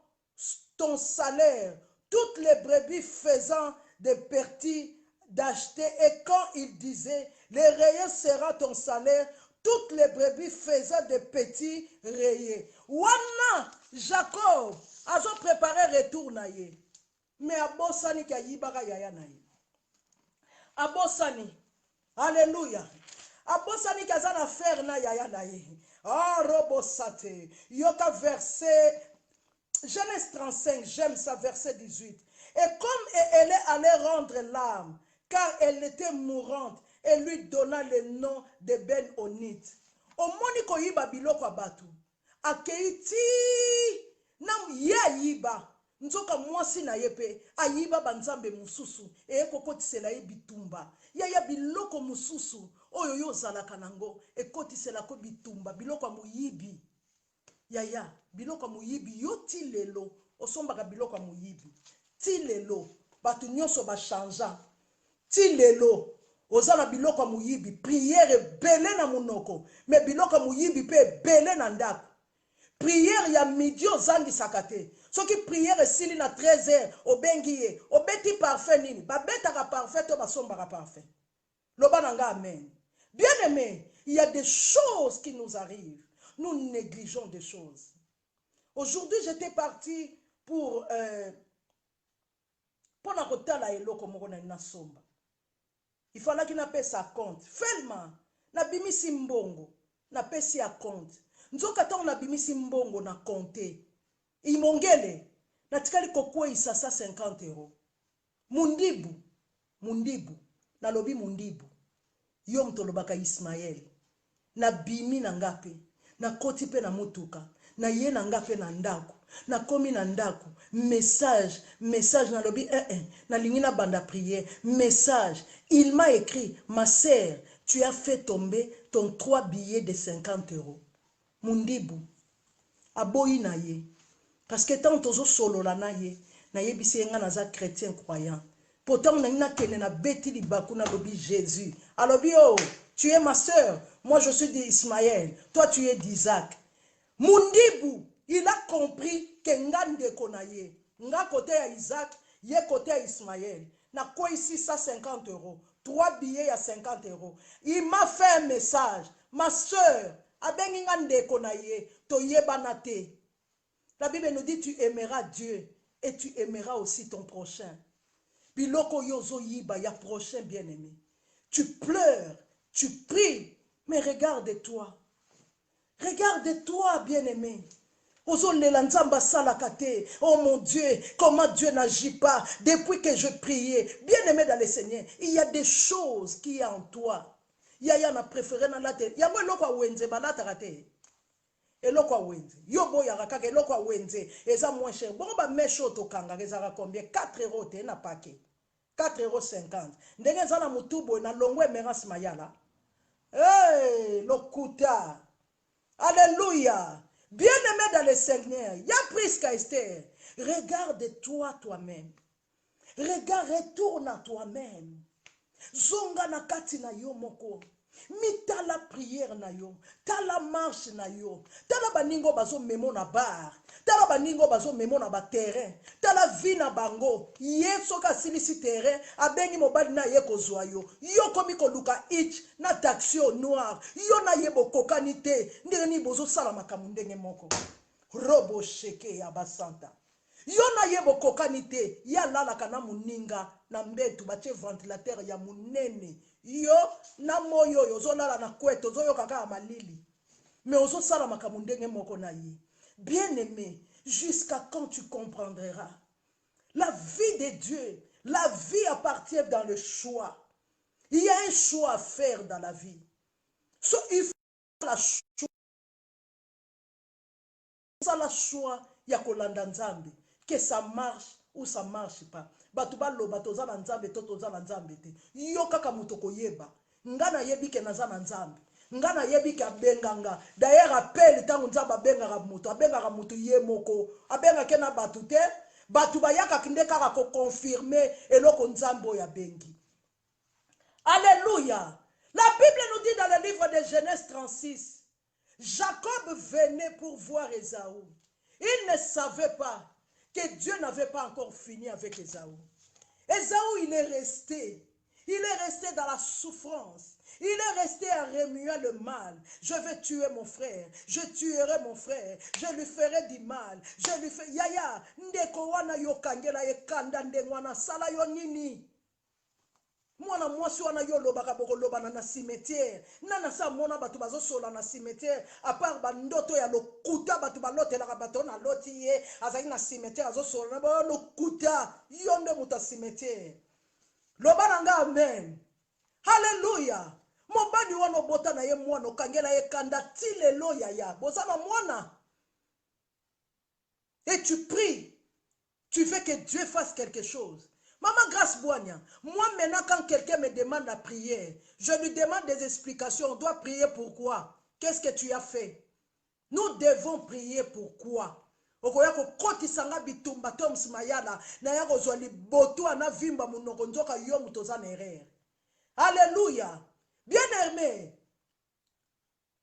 ton salaire. Toutes les brebis faisant des pertis d'acheter. Et quand il disait, les rayés sera ton salaire, toutes les brebis faisant des petits rayés. Wana, Jacob, a préparé retour na ye. Mais abosani ka yibaka yaya na ye. Abosani, alléluia. Abosani ka zana faire na yaya na ye. Ah, robosate. Yoka verset Genèse 35, j'aime ça, verset 18. Et comme elle est allée rendre l'âme, car elle était mourante, elle lui donna le nom de Ben-Onit. Au moniko yiba biloko abatu. Akeiti nam ya yiba. Nzoka mwasi na yepe. Ayiba banzambe mususu. E ekokoti sela ye bitumba. Ya biloko mususu. Oyo yo zala kanango. Ekoti sela ko bitumba. Biloko muyibi. Ya. biloko muyibi yo ti lelo osombaka biloko muyibi ti lelo batu nyonso ba changea ti lelo ozala biloko muyibi prière belé na munoko mais biloko muyibi pe belé na ndako prière ya midi ozangisaka te soki prière esili na 13h obengi ye obeti parfait nini babetaka parfait to basombaka parfait loba nanga amen bien aimé il y a des choses qui nous arrivent nous négligeons des choses aujourd'hui j'étais parti pour na kotala eloko moko na somba il fallait qu'il n'appelle sa compte felma na bimisi mbongo na pesi ya compte nzoka tango na bimisi mbongo na compte imongele na tikali kokwei sa 50 euros mundibu na lobi mundibu yo mtolobaka Ismaël na bimi na ngape na koti pe na mutuka na ye na ngape na ndako na komi na ndako message na lobi na lingina banda prière message il m'a écrit ma sœur tu as fait tomber ton 3 billets de 50 euros mundibu aboyi na ye parce que tant tozo solola na ye na ye bisi nga naza chrétien croyant pourtant na ina kene na beti libaku na lobi Jésus alobi oh tu es ma sœur moi je suis d'Ismaël toi tu es d'Isaac mundibu il a compris que nga ndeko na ye nga côté ya Isaac ye côté ya Ismaël na quoi ici 150 euros 3 billets à 50 euros il m'a fait un message ma sœur abengi nga ndeko na ye to yebana te. La Bible nous dit tu aimeras Dieu et tu aimeras aussi ton prochain. Biloko yozo yiba ya prochain bien-aimé. Tu pleures, tu pries, mais regarde-toi. Regarde-toi bien-aimé. Oh mon Dieu, comment Dieu n'agit pas depuis que je priais. Bien-aimé dans le Seigneur, il y a des choses qui y a en toi. Il y a préféré dans la tête. Il y a moi l'okwa wenze balata rate. Eloko wenze yobo ya kaka eloko wenze eza moins cher bon ba mesho to kanga ezaka combien 4 euros te na paquet 4,50 euros ndenge za na mutubo na longwe Emerance Mayala hey lokuta alléluia bien-aimé dans le Seigneur ya Prisca Esther regarde-toi toi-même retourne à toi-même zonga na kati na yo moko mita la prière na yo tala marche na yo tala baningo bazo memo na bar tala baningo bazo memo na ba terrain tala vie na bango yeso ka silisi terrain abengi mobali na ye kozwa yo komi koluka ich na taxi au noir yo na ye bokokani te ndenge ni bozo sala makambo ndenge moko robo sheke ya basanta yo na ye bokokani te ya lalaka na muninga na mbetu batie ventilateur ya munene yo na moyo yo zolala na kweto zoyo kaka malili mais ozo sala makambo ndenge moko na ye bien-aimé jusqu'à quand tu comprendras la vie de Dieu la vie appartient dans le choix il y a un choix à faire dans la vie so il faut la choix ya kolanda nzambe que ça marche ou ça marche pas batu baloba toza na nzambe to toza na nzambe te yo kaka muto koyeba nga na yebi ke naza na nzambe nga na yebi ke abenganga d'ailleurs appel tango nzambe abengaka muto ye moko abengaka na batu te batu bayaka kinde kaka ko confirmer eloko nzambe oyo abengi alléluia la Bible nous dit dans le livre de Genèse 36 Jacob venait pour voir Ésaü il ne savait pas que Dieu n'avait pas encore fini avec Ésaü. Ésaü, il est resté dans la souffrance. Il est resté à remuer le mal. Je vais tuer mon frère. Je tuerai mon frère. Je lui ferai du mal. Je lui ferai... Yaya, ndeko wana yo kangela ye kanda ndengwana sala yo nini. Mwana mwasi wana yo lobaka boko lobana na cimetière nana sa mona batu bazo sola na cimetière à part bandoto ya lokuta batu balotelaka bato na loti ye azali na cimetière azo sola na ba lokuta yonde muta cimetière lobana nga amen haleluya mobani wana bota na ye mwana okangela ye kanda tilelo yaya bozana mwana et tu pries tu veux que Dieu fasse quelque chose. Maman Grâce Boigna, moi maintenant quand quelqu'un me demande la prière, je lui demande des explications. On doit prier pourquoi? Qu'est-ce que tu as fait? Nous devons prier pourquoi? Okoya ko koti sanga bitumba tom smayala na ya kozwa liboto ana vimba munoko nzoka yo mutoza na erreur. Alléluia. Bien-aimé,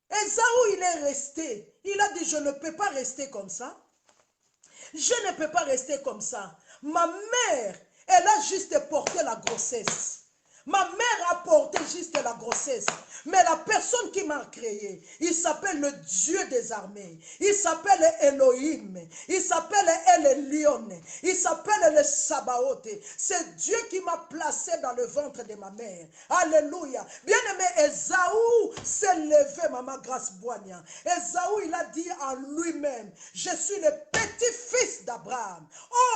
Esaü il est resté. Il a dit je ne peux pas rester comme ça. Je ne peux pas rester comme ça. Ma mère, elle a juste porté la grossesse. Ma mère a porté juste la grossesse. Mais la personne qui m'a créé, il s'appelle le Dieu des armées. Il s'appelle Elohim. Il s'appelle El Lion. Il s'appelle le Sabaoth. C'est Dieu qui m'a placé dans le ventre de ma mère. Alléluia. Bien-aimé, Esaü s'est levé, Maman Grâce Boignan. Esaü, il a dit en lui-même, je suis le petit-fils d'Abraham.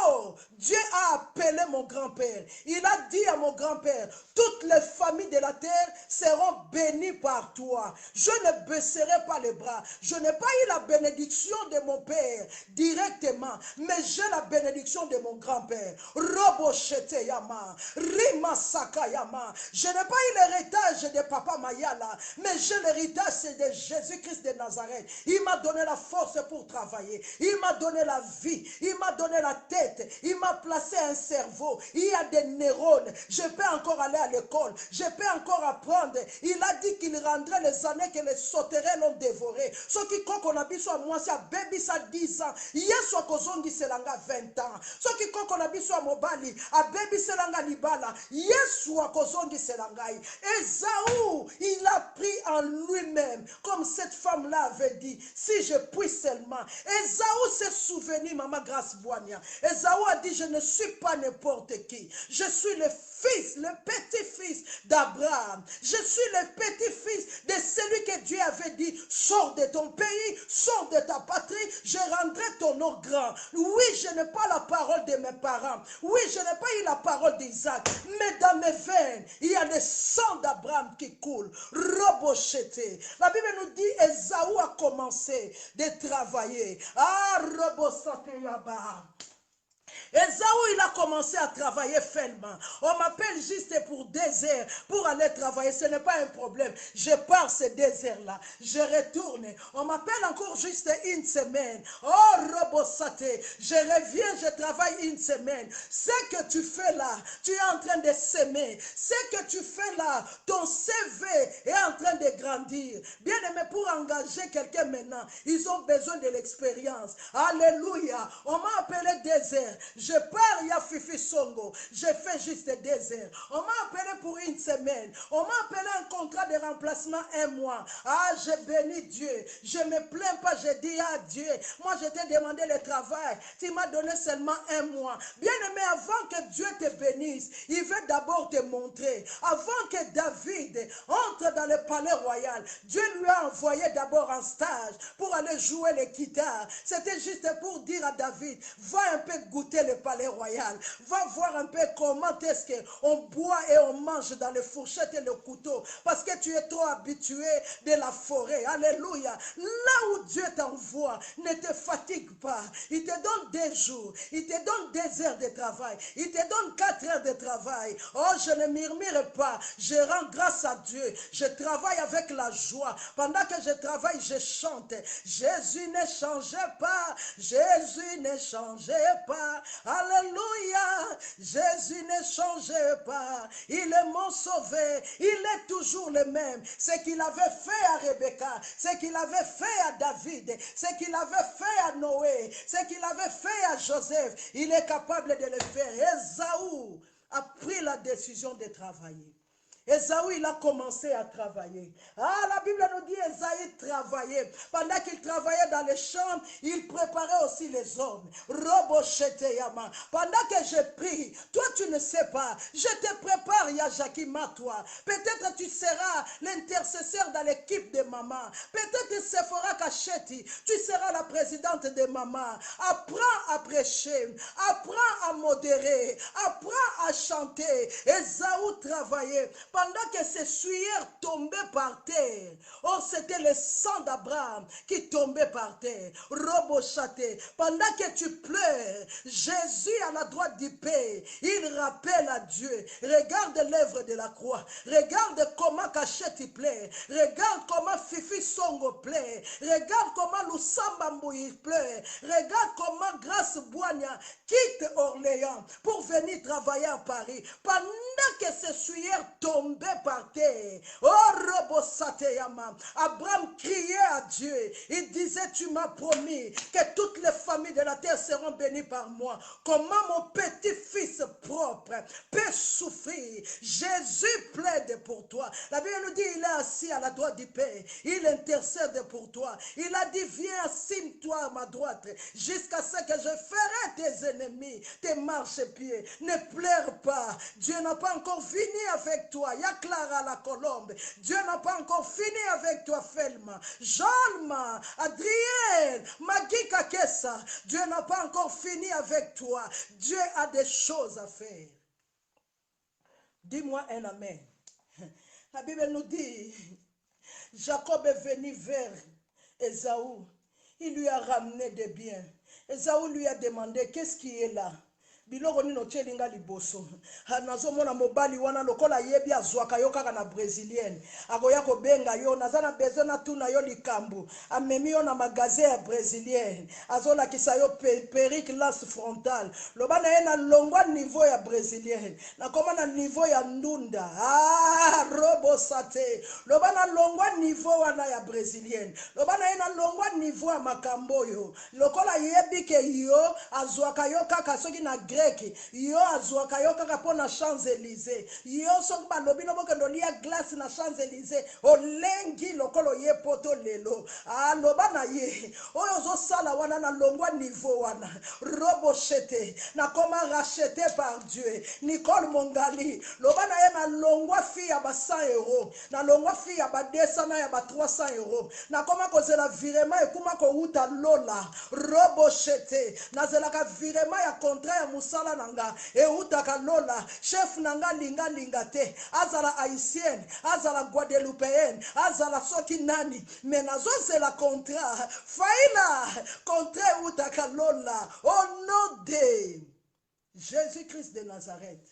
Oh, Dieu a appelé mon grand-père. Il a dit à mon grand-père, toutes les familles de la terre seront bénies par toi. Je ne baisserai pas les bras. Je n'ai pas eu la bénédiction de mon père directement, mais j'ai la bénédiction de mon grand-père. Robochete Yama, Rima Saka Yama. Je n'ai pas eu l'héritage de Papa Mayala, mais j'ai l'héritage de Jésus-Christ de Nazareth. Il m'a donné la force pour travailler. Il m'a donné la vie. Il m'a donné la tête. Il m'a placé un cerveau. Il y a des neurones. Je peux encore aller à l'école. Je peux encore apprendre. Il a dit qu'il rendrait les années que les sauterelles l'ont dévoré. Ce qui qu'on a besoin moi, c'est un bébé ça 10 ans. Yes, ou kozongi selanga 20 ans. Ce qui qu'on a besoin mobali, un bébé selanga libala. Yes, ou kozongi selangai. Esaü, il a pris en lui-même, comme cette femme-là avait dit, si je puis seulement. Esaü s'est souvenu, Maman Grâce Boignan. Esaü a dit, je ne suis pas n'importe qui. Je suis le fils, le petit-fils d'Abraham. Je suis le petit-fils de celui que Dieu avait dit, sors de ton pays, sors de ta patrie, je rendrai ton nom grand. Oui, je n'ai pas la parole de mes parents. Oui, je n'ai pas eu la parole d'Isaac. Mais dans mes veines, il y a le sang d'Abraham qui coule. Robochete. La Bible nous dit, Esaü a commencé de travailler. Ah, Robochete Yaba. Esaü, il a commencé à travailler fermement. On m'appelle juste pour 2 heures pour aller travailler. Ce n'est pas un problème. Je pars ces 2 heures-là. Je retourne. On m'appelle encore juste 1 semaine. Oh, Robosate, je reviens, je travaille 1 semaine. Ce que tu fais là, tu es en train de s'aimer. Ce que tu fais là, ton CV est en train de grandir. Bien aimé, pour engager quelqu'un maintenant, ils ont besoin de l'expérience. Alléluia. On m'a appelé 2 heures. Je pars, il y a Fifi Songo. Je fais juste 2 heures. On m'a appelé pour 1 semaine. On m'a appelé un contrat de remplacement 1 mois. Ah, j'ai béni Dieu. Je ne me plains pas, je dis à Dieu. Moi, je t'ai demandé le travail. Tu m'as donné seulement 1 mois. Bien aimé, avant que Dieu te bénisse, il veut d'abord te montrer. Avant que David entre dans le palais royal, Dieu lui a envoyé d'abord en stage pour aller jouer les guitares. C'était juste pour dire à David, va un peu goûter le palais royal. Va voir un peu comment est-ce qu'on boit et on mange dans les fourchettes et le couteau. Parce que tu es trop habitué de la forêt. Alléluia. Là où Dieu t'envoie, ne te fatigue pas. Il te donne 2 jours. Il te donne 2 heures de travail. Il te donne 4 heures de travail. Oh, je ne murmure pas. Je rends grâce à Dieu. Je travaille avec la joie. Pendant que je travaille, je chante. Jésus ne changeait pas. Jésus ne changeait pas. Alléluia. Jésus ne changeait pas. Il est mon sauveur. Il est toujours le même. Ce qu'il avait fait à Rebecca, ce qu'il avait fait à David, ce qu'il avait fait à Noé, ce qu'il avait fait à Joseph, il est capable de le faire. Esaü a pris la décision de travailler. Esaü, il a commencé à travailler. Ah, la Bible nous dit Esaü travaillait. Pendant qu'il travaillait dans les champs, il préparait aussi les hommes. Robochete Yama. Pendant que je prie, toi tu ne sais pas, je te prépare, Yajakima, toi. Peut-être tu seras l'intercesseur dans l'équipe de maman. Peut-être Sephora Kacheti, tu seras la présidente de maman. Apprends à prêcher, apprends à modérer, apprends à chanter. Esaü travaillait. pendant que ces suaires tombaient par terre. Oh, c'était le sang d'Abraham qui tombait par terre. Robochaté, pendant que tu pleures, Jésus à la droite du Père, il rappelle à Dieu. Regarde l'œuvre de la croix. Regarde comment Cachette il plaît. Regarde comment Fifi Songo plaît. Regarde comment Lusamba Mbouyi plaît. Regarde comment Grâce Boigna quitte Orléans pour venir travailler à Paris. Pendant que ces suaires tombaient par terre. Oh, Robosateyama. Abraham criait à Dieu. Il disait, tu m'as promis que toutes les familles de la terre seront bénies par moi. Comment mon petit-fils propre peut souffrir? Jésus plaide pour toi. La Bible nous dit, il est assis à la droite du Père. Il intercède pour toi. Il a dit, viens, assieds-toi à ma droite, jusqu'à ce que je ferai tes ennemis, tes marchepieds. Ne pleure pas. Dieu n'a pas encore fini avec toi. Yaklara la colombe. Dieu n'a pas encore fini avec toi, Felma. Jalma, Adrienne, Magui Kakessa. Dieu n'a pas encore fini avec toi. Dieu a des choses à faire. Dis-moi un amen. La Bible nous dit, Jacob est venu vers Ésaü. Il lui a ramené des biens. Ésaü lui a demandé, qu'est-ce qui est là? Biloko nino chelinga liboso. Nazomona mobali wana lokola yebi azwaka yo kaka na brésilienne. Akoya ko benga yo nazana besoin na tuna yo likambu. Amemi yo na magasin ya brésilienne. Azola kisa yo perruque las frontal. Lobana ye na longwa niveau ya brésilienne. Na koma na niveau ya ndunda. Ah, robo sate. Lobana longwa niveau wana ya brésilienne. Lobana ye na longwa niveau ya makambo yo. Lokola yebi ke yo azwaka yo kaka soki na grec yo azwaka yo kaka po na Champs-Élysées. Yo soki balobi no bokendo lia glace na Champs-Élysées olengi lokolo ye poto lelo. Aloba na ye oyo ozosala wana na longwa niveau wana robochete na koma racheté par Dieu. Nicole Mongali loba na ye na longwa fi ya ba 100 euros na longwa fi ya ba 200 na ya ba 300 euros na koma kozela virement ekuma ko uta lola robochete na zelaka virement ya contrat ya musala nanga e utaka lola chef nanga linga linga te azala haïtienne azala guadeloupéenne azala soki nani menazo zela contrat faila contrat utaka lola au nom de Jésus-Christ de Nazareth.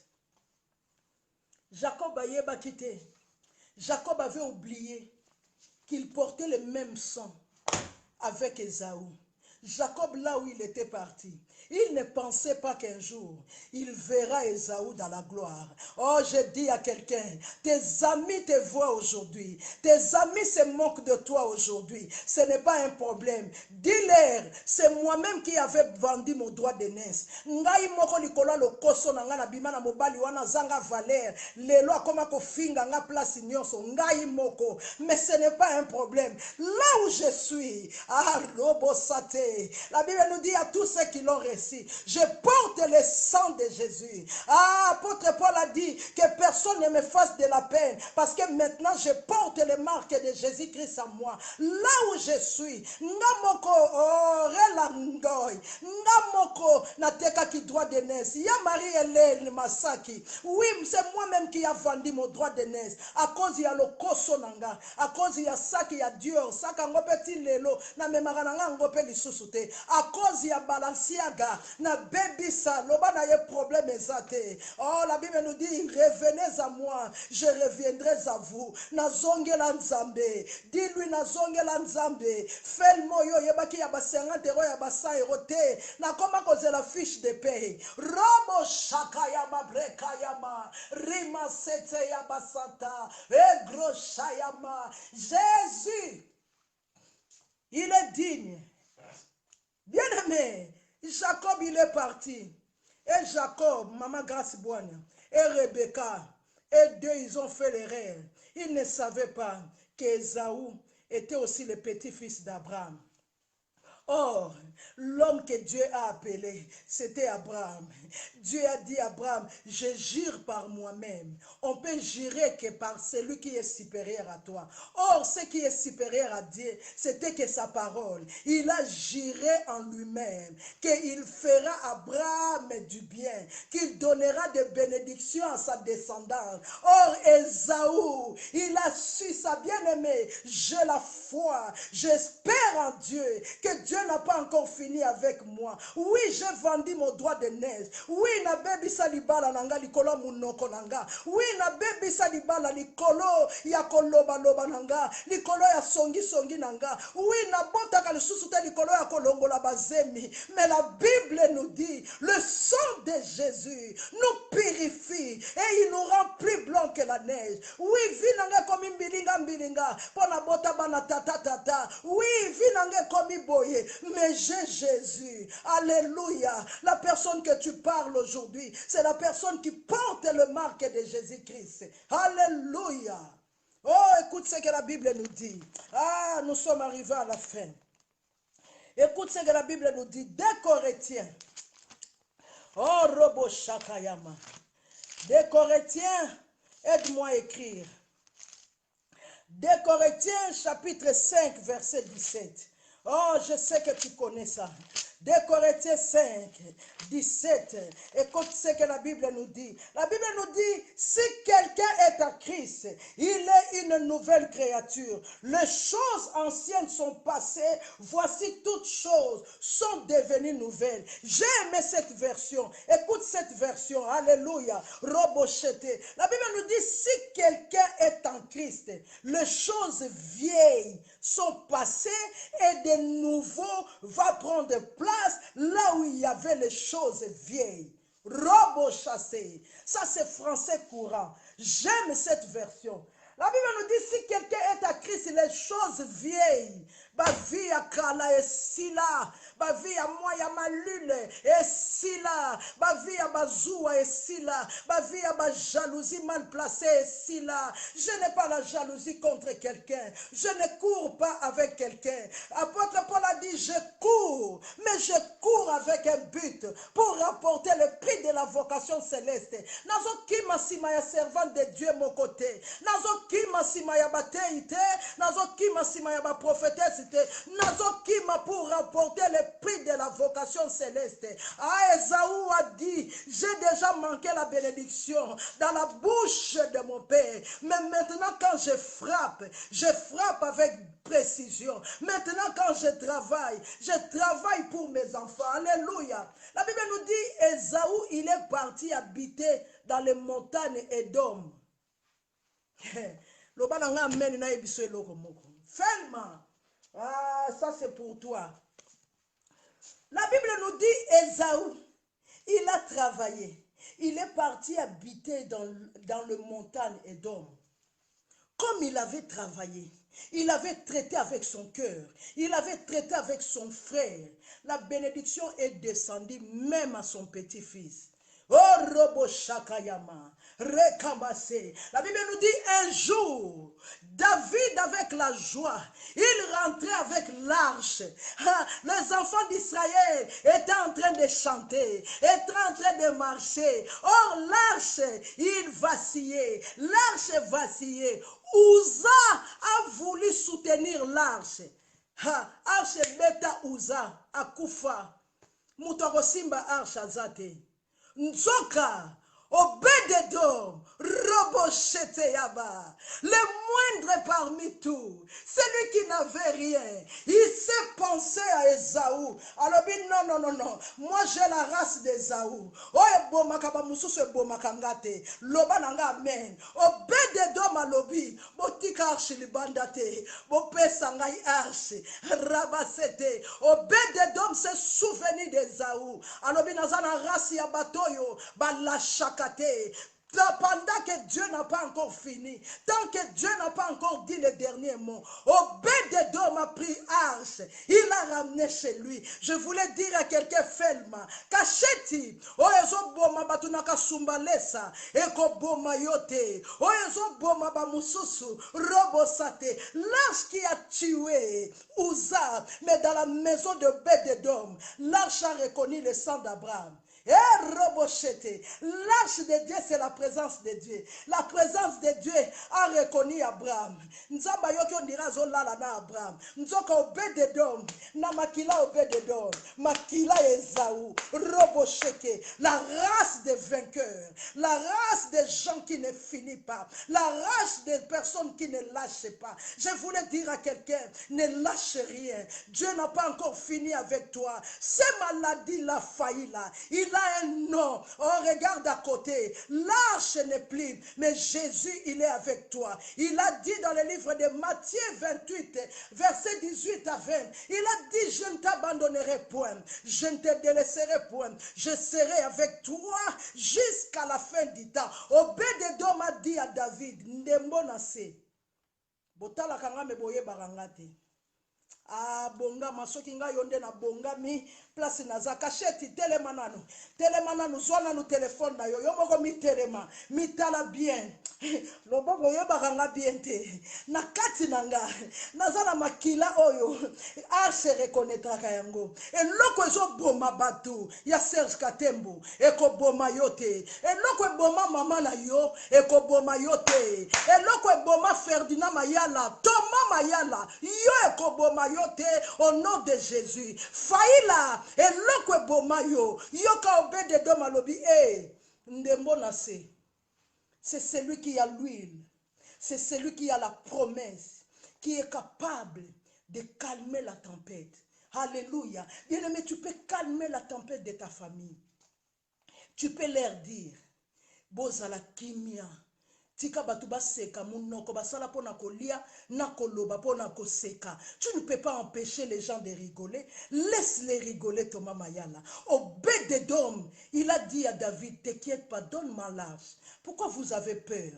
Jacob a yeba quitté. Jacob avait oublié qu'il portait le même sang avec Ésaü. Jacob, là où il était parti, il ne pensait pas qu'un jour, il verra Ésaü dans la gloire. Oh, je dis à quelqu'un, tes amis te voient aujourd'hui. Tes amis se moquent de toi aujourd'hui. Ce n'est pas un problème. Dis-leur, c'est moi-même qui avais vendu mon droit de naissance. Ngai moko likola lokoso na nga na bima na mobali wana zanga valeur. Lelo akoma ko finga nga place nyonso. Ngai moko. Mais ce n'est pas un problème. Là où je suis, ah, robosate. La Bible nous dit à tous ceux qui l'ont reçu, je porte le sang de Jésus. Ah, apôtre Paul a dit que personne ne me fasse de la peine parce que maintenant je porte les marques de Jésus-Christ en moi. Là où je suis, Namoko, oh, relangoy, Namoko, Nateka qui droit de naissance. Ya Marie-Hélène Masaki. Oui, c'est moi-même qui a vendu mon droit de naissance. À cause il y a le kosonanga, à cause il y a ça qui a Dieu, ça quand on petit lelo, na memarananga on peut lissusute. À cause il y a Balenciaga, na bebisa, loba na ye problème ezate. Oh, la Bible nous dit, revenez à moi, je reviendrai à vous. Na zongela nzambe, dis-lui na zongela nzambe. Fais le moyo yebaki ya ba 50 euros ya ba 100 euros te. Na koma cause la fiche de paye. Robo shakayama brekayama, rima sete ya basata, egro shayama. Jésus, il est digne. Bien-aimé, Jacob il est parti. Et Jacob, maman Grâce Boigna, et Rebecca, et deux, ils ont fait l'erreur. Ils ne savaient pas qu'Ésaü était aussi le petit-fils d'Abraham. Or, l'homme que Dieu a appelé, c'était Abraham. Dieu a dit à Abraham, je jure par moi-même. On peut jurer que par celui qui est supérieur à toi. Or, ce qui est supérieur à Dieu, c'était que sa parole. Il a juré en lui-même qu'il fera Abraham âme du bien, qu'il donnera des bénédictions à sa descendance. Or, Ésaü, il a su sa bien-aimée, j'ai la foi, j'espère en Dieu, que Dieu n'a pas encore fini avec moi. Oui, j'ai vendu mon droit de neige. Oui, na bebi sa libala nanga likolo munoko nanga. Oui, na bebi sa libala likolo ya koloba loba nanga, likolo ya songi songi nanga. Oui, na bota ka lisusu te likolo ya kolongola bazemi. Mais la Bible nous dit, le sang de Jésus nous purifie et il nous rend plus blanc que la neige. Oui, vinanga komi mbilinga mbilinga, pona bota bana tata tata. Oui, vinanga komi boye, mais j'ai Jésus. Alléluia. La personne que tu parles aujourd'hui, c'est la personne qui porte le marque de Jésus-Christ. Alléluia. Oh, écoute ce que la Bible nous dit. Ah, nous sommes arrivés à la fin. Écoute ce que la Bible nous dit. 2 Corinthiens. Oh, Robo Shakayama. 2 Corinthiens, aide-moi à écrire. 2 Corinthiens, chapitre 5, verset 17. Oh, je sais que tu connais ça. 2 Corinthiens 5, 17. Écoute ce que la Bible nous dit. La Bible nous dit, si quelqu'un est à Christ, il est une nouvelle créature. Les choses anciennes sont passées. Voici toutes choses sont devenues nouvelles. J'ai aimé cette version. Écoute cette version. Alléluia. Robochete. La Bible nous dit, si quelqu'un est en Christ, les choses vieilles sont passées et de nouveau va prendre place là où il y avait les choses vieilles. Robo chassé. Ça c'est français courant. J'aime cette version. La Bible nous dit, si quelqu'un est à Christ, les choses vieilles, ba vie à Kala et Sila, ba vie à Moya Malule et Sila, ba vie à Bazoua et Sila, ba vie à ba jalousie mal placée et Sila. Je n'ai pas la jalousie contre quelqu'un, je ne cours pas avec quelqu'un. Apôtre Paul a dit, je cours, mais je cours avec un but pour rapporter le prix de la vocation céleste. Nazo kima simaya servant de Dieu mon côté. Nazo kima simaya bateite, nazo kima simaya ba prophétesse. Nazokima pour rapporter le prix de la vocation céleste. Ah, Ésaü a dit, j'ai déjà manqué la bénédiction dans la bouche de mon père. Mais maintenant quand je frappe avec précision. Maintenant quand je travaille pour mes enfants. Alléluia. La Bible nous dit, Ésaü, il est parti habiter dans les montagnes Édom. Ferme. Ah, ça c'est pour toi. La Bible nous dit, Ésaü, il a travaillé. Il est parti habiter dans le montagne Édom. Comme il avait travaillé, il avait traité avec son cœur, il avait traité avec son frère. La bénédiction est descendue même à son petit-fils. Oh, Robo Shakayama, Rekambase. La Bible nous dit un jour, David avec la joie, il rentrait avec l'arche. Les enfants d'Israël étaient en train de chanter, étaient en train de marcher. Or, l'arche, il vacillait. L'arche vacillait. Uza a voulu soutenir l'arche. Arche beta Uza, akufa. Mutoko simba arche azate. Nzoka, Obed-Edom, Robochete Yaba, le moindre parmi tous, celui qui n'avait rien, il s'est pensé à Ésaü. Alors, non, moi j'ai la race d'Ésaü. Oh, Bomakaba Moussouse Bomakangate, Lobananga Amen. Obed-Edom alobi, Botika Arche Libandate, Bopesangai Arche, Rabasete. Obed-Edom s'est souvenu d'Ésaü. Alors, Nazana race Yabatoyo, Balachaka. Pendant que Dieu n'a pas encore fini, tant que Dieu n'a pas encore dit le dernier mot, Obed-Edom a pris arche, il l'a ramené chez lui. Je voulais dire à quelqu'un, Felma, Kacheti, Oezo Boma Batunaka Sumbalesa, Eko Boma Yote, Oezo Boma Bamususu, Robosate, l'arche qui a tué Uza, mais dans la maison de Obed-Edom, l'arche a reconnu le sang d'Abraham. Et robochete. L'arche de Dieu, c'est la présence de Dieu. La présence de Dieu a reconnu Abraham. Nzamba yoki on dira zolala na Abraham. Nzoka obededom. Na makila obededom. Makila Esaou. Robocheke. La race des vainqueurs. La race des gens qui ne finit pas. La race des personnes qui ne lâchent pas. Je voulais dire à quelqu'un, ne lâche rien. Dieu n'a pas encore fini avec toi. Ces maladies, la failli là. Il a un nom. On regarde à côté. L'arche n'est plus. Mais Jésus, il est avec toi. Il a dit dans le livre de Matthieu 28, verset 18 à 20. Il a dit, je ne t'abandonnerai point. Je ne te délaisserai point. Je serai avec toi jusqu'à la fin du temps. Obed-Edom a dit à David, Ndembonase. Botala kanga me boye barangate. Ah, bonga masoki nga yonde na bonga mi place na zakasheti telemanano zwana no téléphone na yo moko mi telema mi tala bien loboko yo bakanga bien te na kati nanga nazala makila oyo arche reconnaîtra yango eloko ezo boma batu ya Serge Katembo eko boma yote eloko eboma mama na yo eko boma yote eloko eboma Ferdinand Mayala Thomas Mayala yo eko boma yote au nom de Jésus. Faïla, et l'okwe bomayo, yoka Obed-Edom alobi, ndembonase. C'est celui qui a l'huile, c'est celui qui a la promesse, qui est capable de calmer la tempête. Alléluia. Bien-aimé, tu peux calmer la tempête de ta famille. Tu peux leur dire, bozala kimia. Tika batuba seka munoko basala pona kolia na koloba pona koseka. Tu ne peux pas empêcher les gens de rigoler. Laisse-les rigoler, Thomas Mayala. Obed-Edom, il a dit à David, t'inquiète pas, donne-moi l'âge. Pourquoi vous avez peur?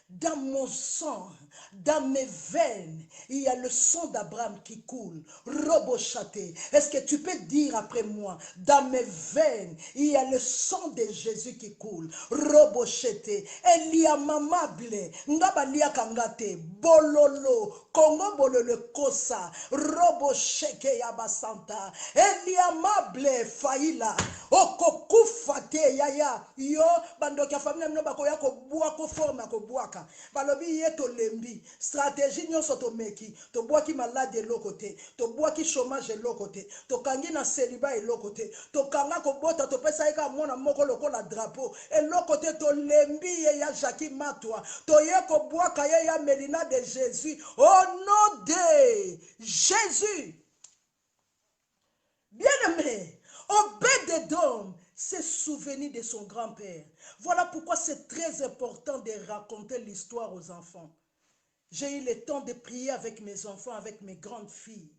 Dans mon sang, dans mes veines, il y a le sang d'Abraham qui coule. Robochaté. Est-ce que tu peux dire après moi, dans mes veines, il y a le sang de Jésus qui coule. Robochaté. Eliamamable. Ngabalia kangate. Bololo. Kongo bololo kosa. Robocheke yabasanta. Eliamable faila. Okokufate yaya. Yo bandoka famille no bakoya ko bua ko forme ko buaka. Balobi ye to lembi stratégie nyonso to meki to boaki malade de l'autre côté to boaki chômage de l'autre côté to kangi na célibat de l'autre côté to kanga ko bota to pesa eka mona moko lokola drapeau et l'autre côté to lembi ye ya Jackie Matwa to ye ko boaka ye ya Melina de Jésus au nom de Jésus. Bien-aimé, Obed-Edom s'est souvenu de son grand-père. Voilà pourquoi c'est très important de raconter l'histoire aux enfants. J'ai eu le temps de prier avec mes enfants, avec mes grandes filles.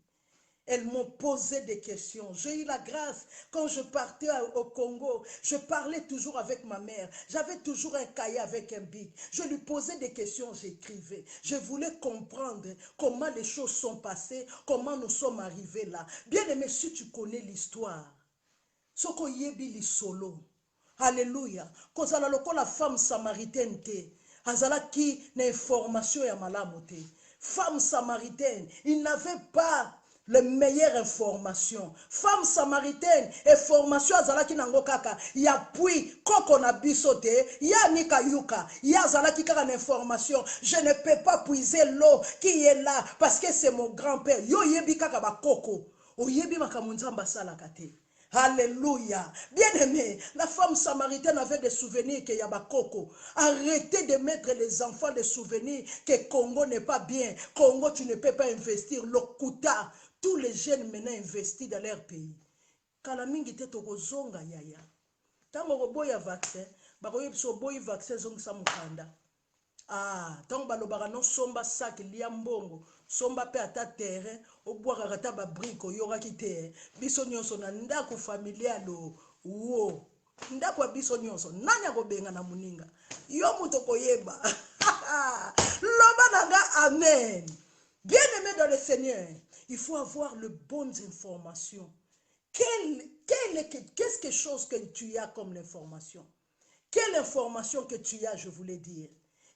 Elles m'ont posé des questions. J'ai eu la grâce, quand je partais au Congo, je parlais toujours avec ma mère. J'avais toujours un cahier avec un bic. Je lui posais des questions, j'écrivais. Je voulais comprendre comment les choses sont passées, comment nous sommes arrivés là. Bien aimé, si tu connais l'histoire, Soko yebi li solo. Alléluia. Kozala loko la femme samaritaine te. Azala ki na information ya malamu te. Femme samaritaine, il n'avait pas les meilleures informations. Femme samaritaine, information azala ki nango kaka. Ya pui koko na biso te. Ya nika yuka. Ya azala ki kaka na information. Je ne peux pas puiser l'eau qui est là parce que c'est mon grand-père. Yo yebi kaka ba koko. O yebi makamunzamba sala kate. Alléluia. Bien-aimé, la femme samaritaine avait des souvenirs que Yabakoko. Arrêtez de mettre les enfants des souvenirs que Congo n'est pas bien. Congo, tu ne peux pas investir. Lokuta, tous les jeunes maintenant investis dans leur pays. Kalamingi te tokozonga yaya. Tango boya vaccin, bakoye so boy vaccin zong samukanda. Ah, tant balobaka non somba sac liambongo, somba pe ata terrain, o boaka kata ba brique yoka kite. Biso nyonso na ndako familial wo. Ndako biso nyonso nanya ko benga na muninga. Yo muto koyeba. Loba nanga amen. Bien-aimé dans le Seigneur, il faut avoir les bonnes informations. Qu'est-ce que chose que tu as comme information? Quelle information que tu as, je voulais dire?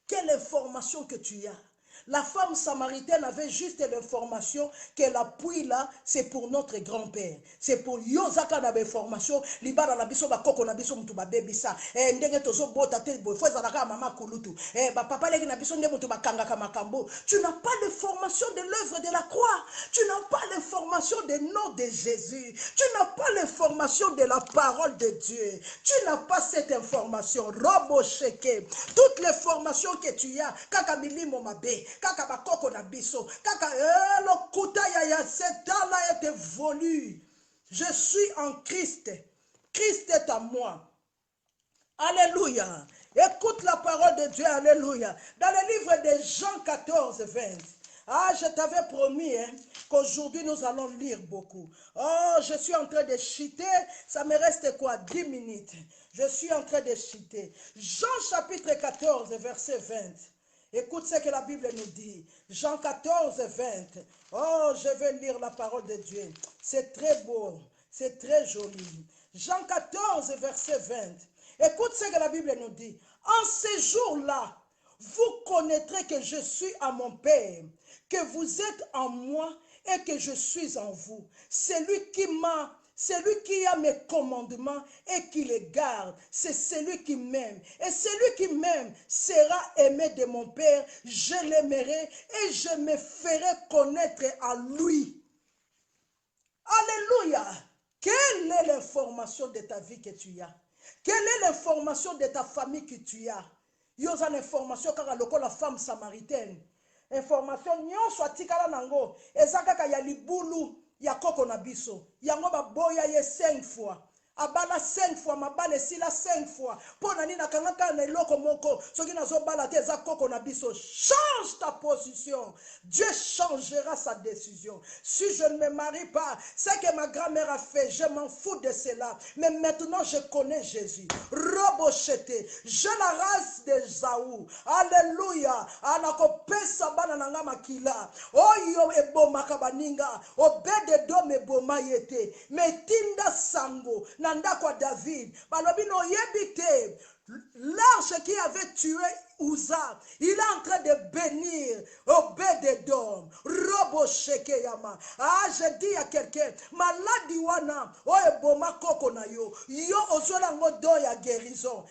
Quelle information que tu as? La femme samaritaine avait juste l'information que la puits là, c'est pour notre grand-père. C'est pour Yozaka na information, libara na biso ba koko na biso mutu ba bebisa. Ndenge tozo bota te boy, faut zalaka mama kulutu. Ba papa leki na biso ndenge mutu ba kanga makambo. Tu n'as pas l'information de l'œuvre de la croix. Tu n'as pas l'information du nom de Jésus. Tu n'as pas l'information de la parole de Dieu. Tu n'as pas cette information. Robo sheke. Toutes les formations que tu as, kaka milimo mabe, kaka bakoko na biso, kaka lo kuta ya cet temps-là est évolué. Je suis en Christ. Christ est à moi. Alléluia. Écoute la parole de Dieu. Alléluia. Dans le livre de Jean 14, 20. Ah, je t'avais promis qu'aujourd'hui nous allons lire beaucoup. Oh, je suis en train de chuter. Ça me reste quoi? 10 minutes. Je suis en train de chuter. Jean chapitre 14, verset 20. Écoute ce que la Bible nous dit. Jean 14, 20. Oh, je vais lire la parole de Dieu. C'est très beau. C'est très joli. Jean 14, verset 20. Écoute ce que la Bible nous dit. En ces jours-là, vous connaîtrez que je suis à mon Père, que vous êtes en moi et que je suis en vous. Celui qui a mes commandements et qui les garde, c'est celui qui m'aime. Et celui qui m'aime sera aimé de mon Père. Je l'aimerai et je me ferai connaître à lui. Alléluia. Quelle est l'information de ta vie que tu as? Quelle est l'information de ta famille que tu as? Yoza l'information car la femme samaritaine. Information nyon soit tikala nango. Ezaka ya libulu ya koko na biso. Yango ba boya ye 5 fois. Abala 5 fois, mabale sila 5 fois. Pona ni na kangaka na iloko moko. Soki na zo bala te za koko na biso. Change ta position. Dieu changera sa décision. Si je ne me marie pas, c'est que ma grand-mère a fait. Je m'en fous de cela. Mais maintenant, je connais Jésus. Robochete. Je la race de Zaou. Alléluia. Anako pesa bana nanga makila. Oyo ebo makabaninga. Obede do meboma yete. Metinda sango. Nanda kwa David. Balobino yebite. L'arche qui avait tué Uza, il est en train de bénir Obed-Edom, Robo Shekeyama. Ah, je dis à quelqu'un, maladi wana, oye boma koko na yo, yo ozola ngodo ya guérison.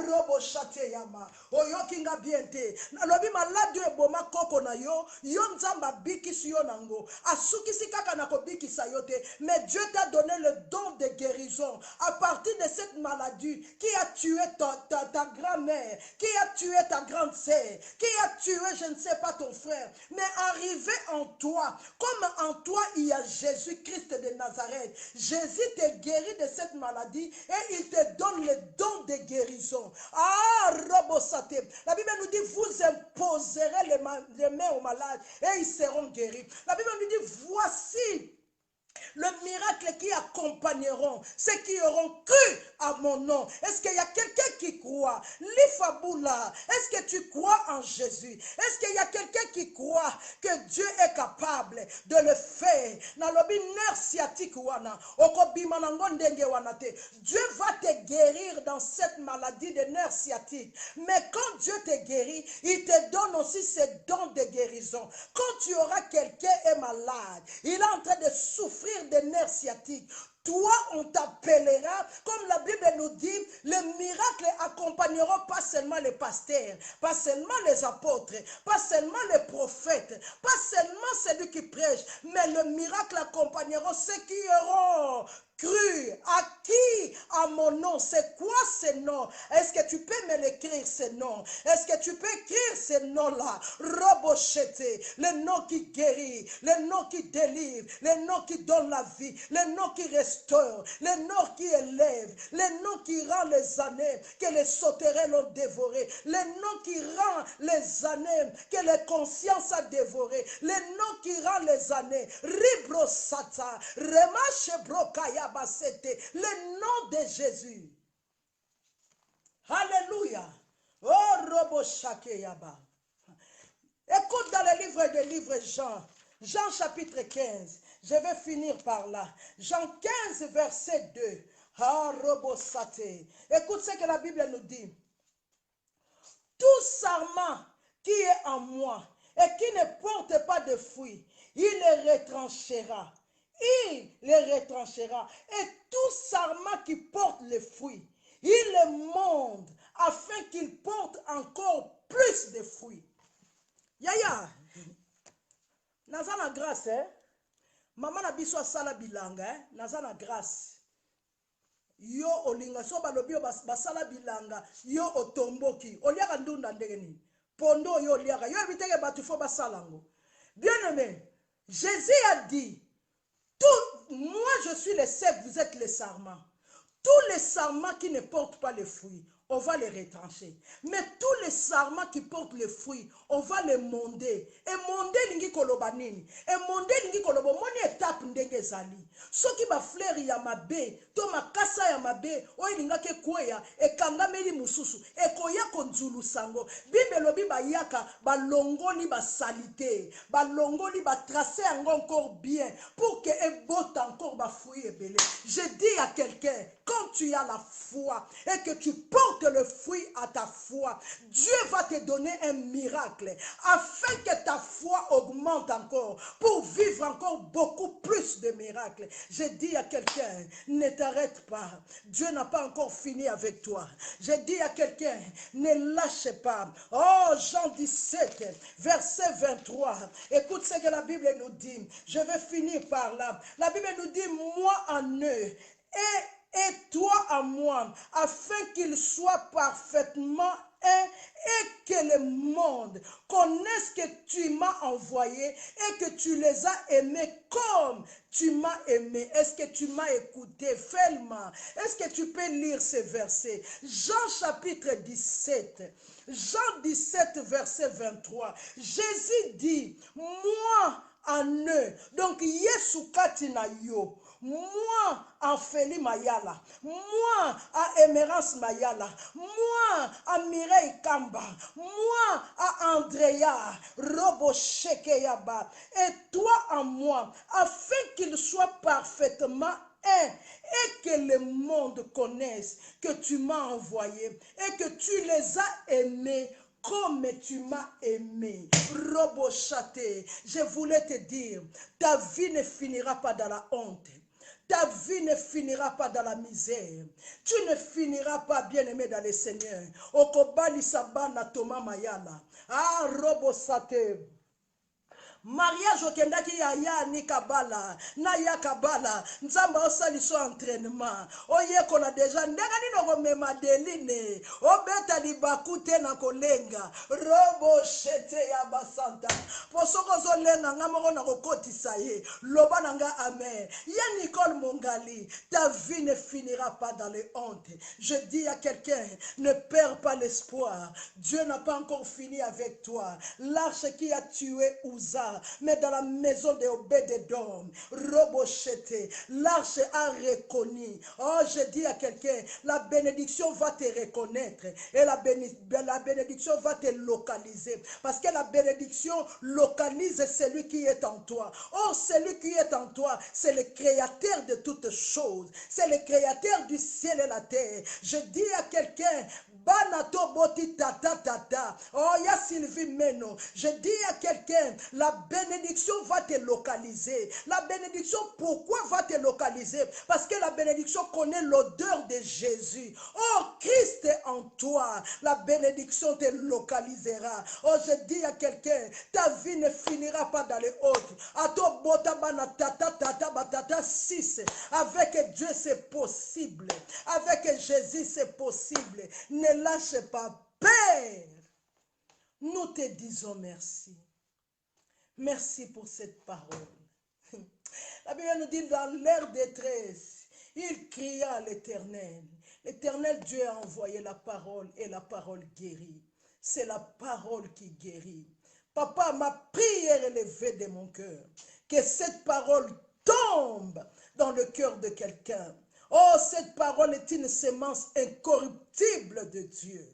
Robo Shekeyama, oyo kinga biente. Nalobi maladi e boma koko na yo, yo nzamba biki si yo nango. Asuki si kaka na kobiki sayote, mais Dieu t'a donné le don de guérison à partir de cette maladie qui a tué ta grand-mère, qui a tué ta grande sœur, qui a tué, je ne sais pas, ton frère, mais arrivé en toi, comme en toi il y a Jésus-Christ de Nazareth. Jésus te guérit de cette maladie et il te donne le don de guérison. Ah, Robosate. La Bible nous dit, vous imposerez les mains aux malades et ils seront guéris. La Bible nous dit, voici le miracle qui accompagneront ceux qui auront cru à mon nom. Est-ce qu'il y a quelqu'un qui croit? Lifaboula, est-ce que tu crois en Jésus? Est-ce qu'il y a quelqu'un qui croit que Dieu est capable de le faire? Dieu va te guérir dans cette maladie de nerfs sciatiques. Mais quand Dieu te guérit, il te donne aussi ses dons de guérison. Quand tu auras quelqu'un est malade, il est en train de souffrir des nerfs sciatiques, toi, on t'appellera, comme la Bible nous dit, les miracles accompagneront pas seulement les pasteurs, pas seulement les apôtres, pas seulement les prophètes, pas seulement celui qui prêche, mais le miracle accompagneront ceux qui auront cru. À qui? À mon nom. C'est quoi ce nom? Est-ce que tu peux me l'écrire ce nom? Est-ce que tu peux écrire ce nom-là? Robochete, le nom qui guérit, le nom qui délivre, le nom qui donne la vie, le nom qui restaure, le nom qui élève, le nom qui rend les années que les sauterelles l'ont dévoré, le nom qui rend les années que les consciences a dévoré, le nom qui rend les années, Ribrosata, Remache Brokaya, le nom de Jésus. Alléluia. Oh, Robo Shakeyaba. Écoute dans le livre des livres Jean, Jean chapitre 15. Je vais finir par là. Jean 15, verset 2. Ah, Robo Sate. Écoute ce que la Bible nous dit. Tout sarment qui est en moi et qui ne portent pas de fruits, il les retranchera. Il les retranchera. Et tout sarment qui porte les fruits, il les monte afin qu'ils portent encore plus de fruits. Yaya, naza na grâce, hein? Maman na biso asala bilanga, hein? Naza na grâce. Yo olinga so balobi basala bilanga, yo otomboki, oliaka ndunda ndenge nini? Pondo yo oliaka, yo eviteke batu fo basalango. Bien-aimé, Jésus a dit, moi je suis le cep, vous êtes les sarments. Tous les sarments qui ne portent pas les fruits, on va les retrancher. Mais tous les sarments qui portent les fruits, on va les monder. Et monder lingi koloba nini. Et monder lingi koloba moni étape ndenge zali. Soki ba fleur ya mabe, to makasa ya mabe, oyi linga ke kweya, e kangameli mususu, e koya konzulu sango. Bible lobi ba yaka, ba longoli ba salite, ba longoli ba tracer encore bien, pour que e botte encore ba fruit et belé. Je dis à quelqu'un, quand tu as la foi et que tu portes le fruit à ta foi, Dieu va te donner un miracle afin que ta foi augmente encore pour vivre encore beaucoup plus de miracles. Je dis à quelqu'un, ne t'arrête pas. Dieu n'a pas encore fini avec toi. Je dis à quelqu'un, ne lâche pas. Oh, Jean 17, verset 23. Écoute ce que la Bible nous dit. Je vais finir par là. La Bible nous dit, moi en eux et toi à moi, afin qu'ils soient parfaitement un et que le monde connaisse que tu m'as envoyé et que tu les as aimés comme tu m'as aimé. Est-ce que tu m'as écouté? Fais-le-moi. Est-ce que tu peux lire ces versets? Jean chapitre 17. Jean 17 verset 23. Jésus dit, moi en eux. Donc, Yesu katina yo. Moi, en Feli Mayala, moi, à Emerance Mayala, moi, à Mireille Kamba, moi, à Andrea, Robo Shekeyaba, et toi en moi, afin qu'ils soient parfaitement un, et que le monde connaisse que tu m'as envoyé, et que tu les as aimés comme tu m'as aimé. Robo Chate, je voulais te dire, ta vie ne finira pas dans la honte. Ta vie ne finira pas dans la misère. Tu ne finiras pas bien-aimé dans le Seigneur. Okobali sabana Thomas Mayala. Ah, Robo Sate. Mariage okendaki ya ni kabala na ya kabala nzamba osali so entraînement oyekola deja ndenge nini okomema deline obeta libaku te na kolenga robo shete ya basanta po soko ozolenga nga moko na kokotisa ye loba na nga amen. Ya Nicole Mongali, ta vie ne finira pas dans les hontes. Je dis à quelqu'un, ne perds pas l'espoir. Dieu n'a pas encore fini avec toi. L'arche qui a tué Uza, mais dans la maison de Obed-Edom, Robochete, l'arche a reconnu. Oh, je dis à quelqu'un, la bénédiction va te reconnaître et la bénédiction va te localiser. Parce que la bénédiction localise celui qui est en toi. Or, celui qui est en toi, c'est le créateur de toutes choses. C'est le créateur du ciel et la terre. Je dis à quelqu'un, Banato boti tata tata. Oh, ya Sylvie Meno. Je dis à quelqu'un, la bénédiction va te localiser. La bénédiction, pourquoi va te localiser? Parce que la bénédiction connaît l'odeur de Jésus. Oh, Christ est en toi. La bénédiction te localisera. Oh, je dis à quelqu'un, ta vie ne finira pas dans les hautes. Ato bota bana tata tata batata 6. Avec Dieu, c'est possible. Avec Jésus, c'est possible. Ne lâche pas. Père, nous te disons merci. Merci pour cette parole. La Bible nous dit, dans leur détresse, il cria à l'Éternel. L'Éternel Dieu a envoyé la parole et la parole guérit. C'est la parole qui guérit. Papa, ma prière est élevée de mon cœur. Que cette parole tombe dans le cœur de quelqu'un. Oh, cette parole est une sémence incorruptible de Dieu.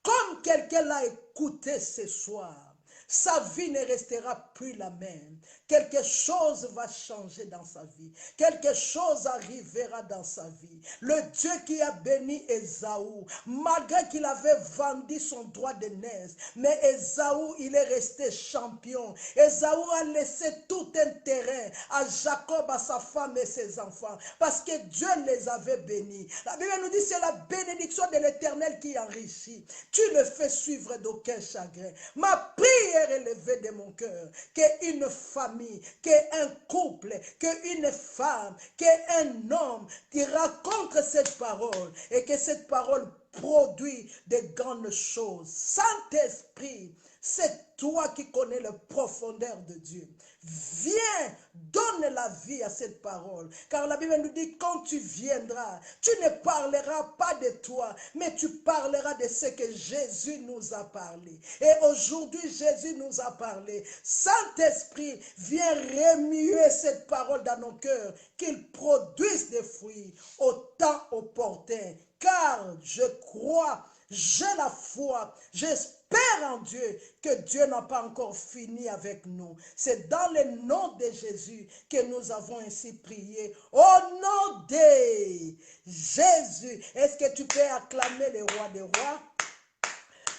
Comme quelqu'un l'a écouté ce soir, sa vie ne restera plus la même. Quelque chose va changer dans sa vie. Quelque chose arrivera dans sa vie. Le Dieu qui a béni Ésaü, malgré qu'il avait vendu son droit de naissance, mais Ésaü, il est resté champion. Ésaü a laissé tout un terrain à Jacob, à sa femme et ses enfants, parce que Dieu les avait bénis. La Bible nous dit c'est la bénédiction de l'Éternel qui enrichit. Tu le fais suivre d'aucun chagrin. Ma prière est levée de mon cœur, qu'une famille, qu'un couple, qu'une femme, qu'un homme qui raconte cette parole et que cette parole produit de grandes choses. Saint-Esprit, c'est toi qui connais la profondeur de Dieu. Viens, donne la vie à cette parole. Car la Bible nous dit, quand tu viendras, tu ne parleras pas de toi, mais tu parleras de ce que Jésus nous a parlé. Et aujourd'hui, Jésus nous a parlé. Saint-Esprit, viens remuer cette parole dans nos cœurs, qu'il produise des fruits au temps opportun. Car je crois, j'ai la foi, j'espère en Dieu que Dieu n'a pas encore fini avec nous. C'est dans le nom de Jésus que nous avons ainsi prié. Au nom de Jésus. Est-ce que tu peux acclamer le roi des rois?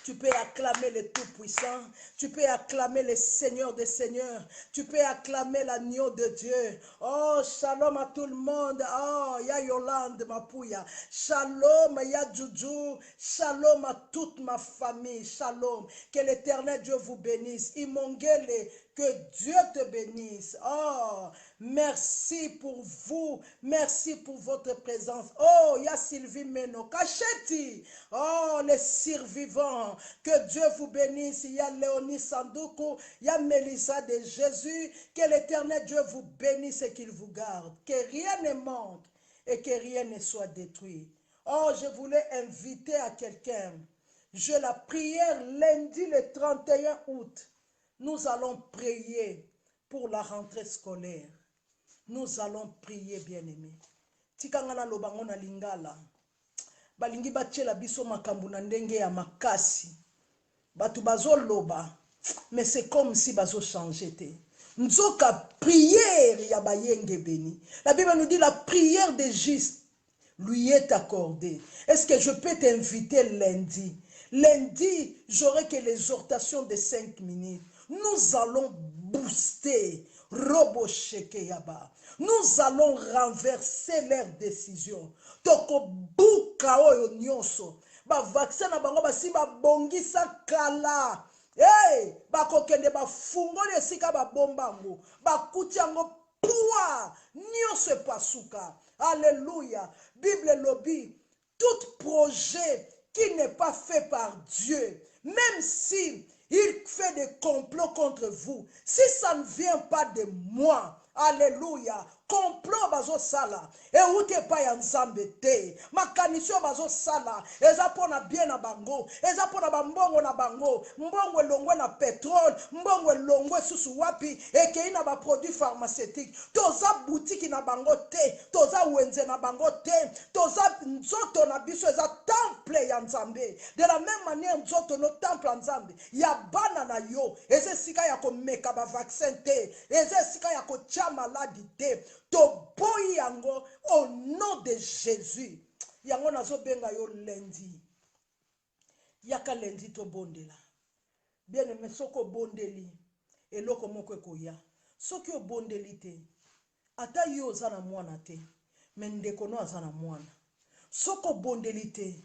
Tu peux acclamer le Tout-Puissant. Tu peux acclamer le Seigneur des Seigneurs. Tu peux acclamer l'agneau de Dieu. Oh, shalom à tout le monde. Oh, il y a Yolande, ma pouya. Shalom, il y a Juju. Shalom à toute ma famille. Shalom. Que l'Éternel Dieu vous bénisse. Imongele, que Dieu te bénisse. Oh, merci pour vous. Merci pour votre présence. Oh, il y a Sylvie Meno. Kacheti. Oh, les survivants. Que Dieu vous bénisse. Il y a Léonie Sandoukou. Il y a Mélissa de Jésus. Que l'Éternel Dieu vous bénisse et qu'il vous garde. Que rien ne manque et que rien ne soit détruit. Oh, je voulais inviter à quelqu'un. Je la prière lundi le 31 août. Nous allons prier pour la rentrée scolaire. Nous allons prier, bien-aimés. Tikangana lobango na lingala. Balingi bachela biso makambu na ndenge ya makasi. Batu bazo loba. Mais c'est comme si bazo changer te. Nzoka prière ya bayenge béni. La Bible nous dit la prière des justes lui est accordée. Est-ce que je peux t'inviter lundi? Lundi, j'aurai que l'exhortation de 5 minutes. Nous allons booster Robo Sheke Yaba. Nous allons renverser leurs décisions. Toko buka oyo nyonso. Ba vaccin na bango basi ba bongisa kala. Hey, ba kokende ba fungole sika ba bombango. Ba kutiango poa nyonso pasuka. Alléluia. Bible lobby, tout projet qui n'est pas fait par Dieu, même si il fait des complots contre vous, si ça ne vient pas de moi, alléluia, complot bazo sala, et où t'es pas en zambete, makanisio bazo sala, et ça pour na bien na bango, et ça pour na bambongo na bango, mbongo longwe na pétrole, mbongo longwe susu wapi, et que ina ba produit pharmaceutique, toza boutique na bango te, toza wenze na bango te, toza nzoto na biso eza temple ya nzambe, de la même manière nzoto no temple ya nzambe, ya bana na yo, eze sika ya ko meka ba vaccin te, eze sika ya ko tia maladie te, to boy yango au nom de Jésus. Yango nazo benga yo lundi. Yaka lundi to bondela. Bien aimé soko bondeli. Eloko moko koya. Soki o bondeli te. Ata yo zana mwana te. Mendeko no azana mwana. Soko bondeli te.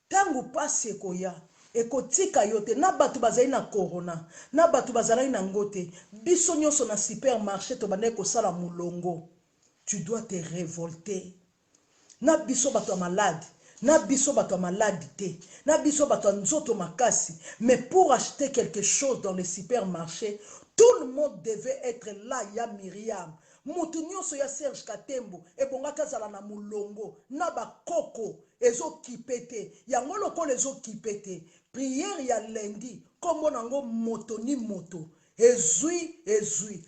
Tangu pasi koya. Ekotika yote na batu bazali na corona na batu bazali na ngote biso nyonso na supermarché to bande ko sala mulongo. Tu dois te révolter. Na biso bato malade, na biso bato malade te, na biso bato nzoto makasi. Mais pour acheter quelque chose dans les supermarchés, tout le monde devait être là. Ya Myriam, mutu nyonso ya Serge Katembo ebongaka zala na mulongo na bakoko ezo kipete yango loko lezo kipete. Prière ya lundi kombo nango moto ni moto ezui.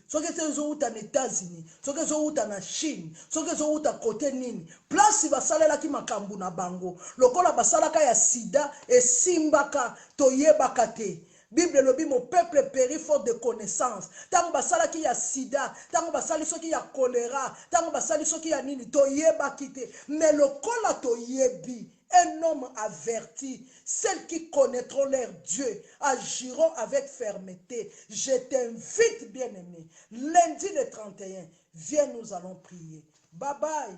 Soki ezo uta na États-Unis, soki ezo uta na Chine, soki ezo uta kote nini, place basalela ki makambu na bango lokola basalaka ya sida esimbaka toyebaka te. Bible lobi mon peuple périt faute de connaissance. Tango basala ki ya sida, tango basali soki ya choléra, tango basali soki ya nini to yeba kite. Mais le kola to yebi, un homme averti, celles qui connaîtront leur Dieu agiront avec fermeté. Je t'invite, bien-aimé, lundi le 31, viens, nous allons prier. Bye bye,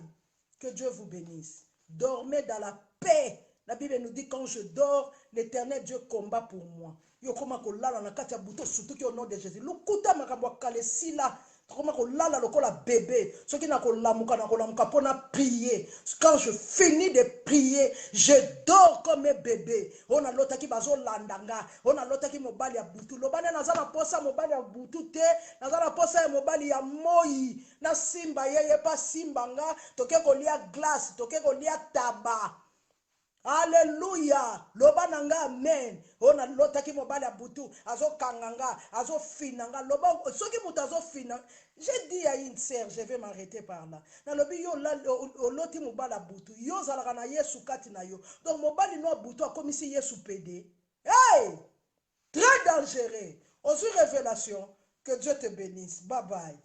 que Dieu vous bénisse. Dormez dans la paix. La Bible nous dit, quand je dors, l'Éternel Dieu combat pour moi. Yo koma ko lala na kati ya buto surtout ki au nom de Jésus. Lukuta makambo kalesi la. Koma ko lala lokola bébé. Soki na ko lamuka pona prier. Quand je finis de prier, je dors comme un bébé. On a lota ki bazo landanga. On a lota ki mobali ya butu. Lobane nazala posa mobali ya butu te. Nazala posa ya mobali ya moi. Na simba yeye pa simbanga. Toke ko lia glace, toke ko lia taba. Alléluia. Loba nanga amen. On a lotaki mobali ya butu. Azo kanganga. Azo finanga. Loba soki muta azo finanga. J'ai dit à une sœur, je vais m'arrêter par là. Na lobi yo la loti mobali ya butu. Yo zalaka na Yesu kati na yo. Donc mobali no butu a comme si Yesu pédé. Hey! Très dangereux. Aux révélations. Que Dieu te bénisse. Bye bye.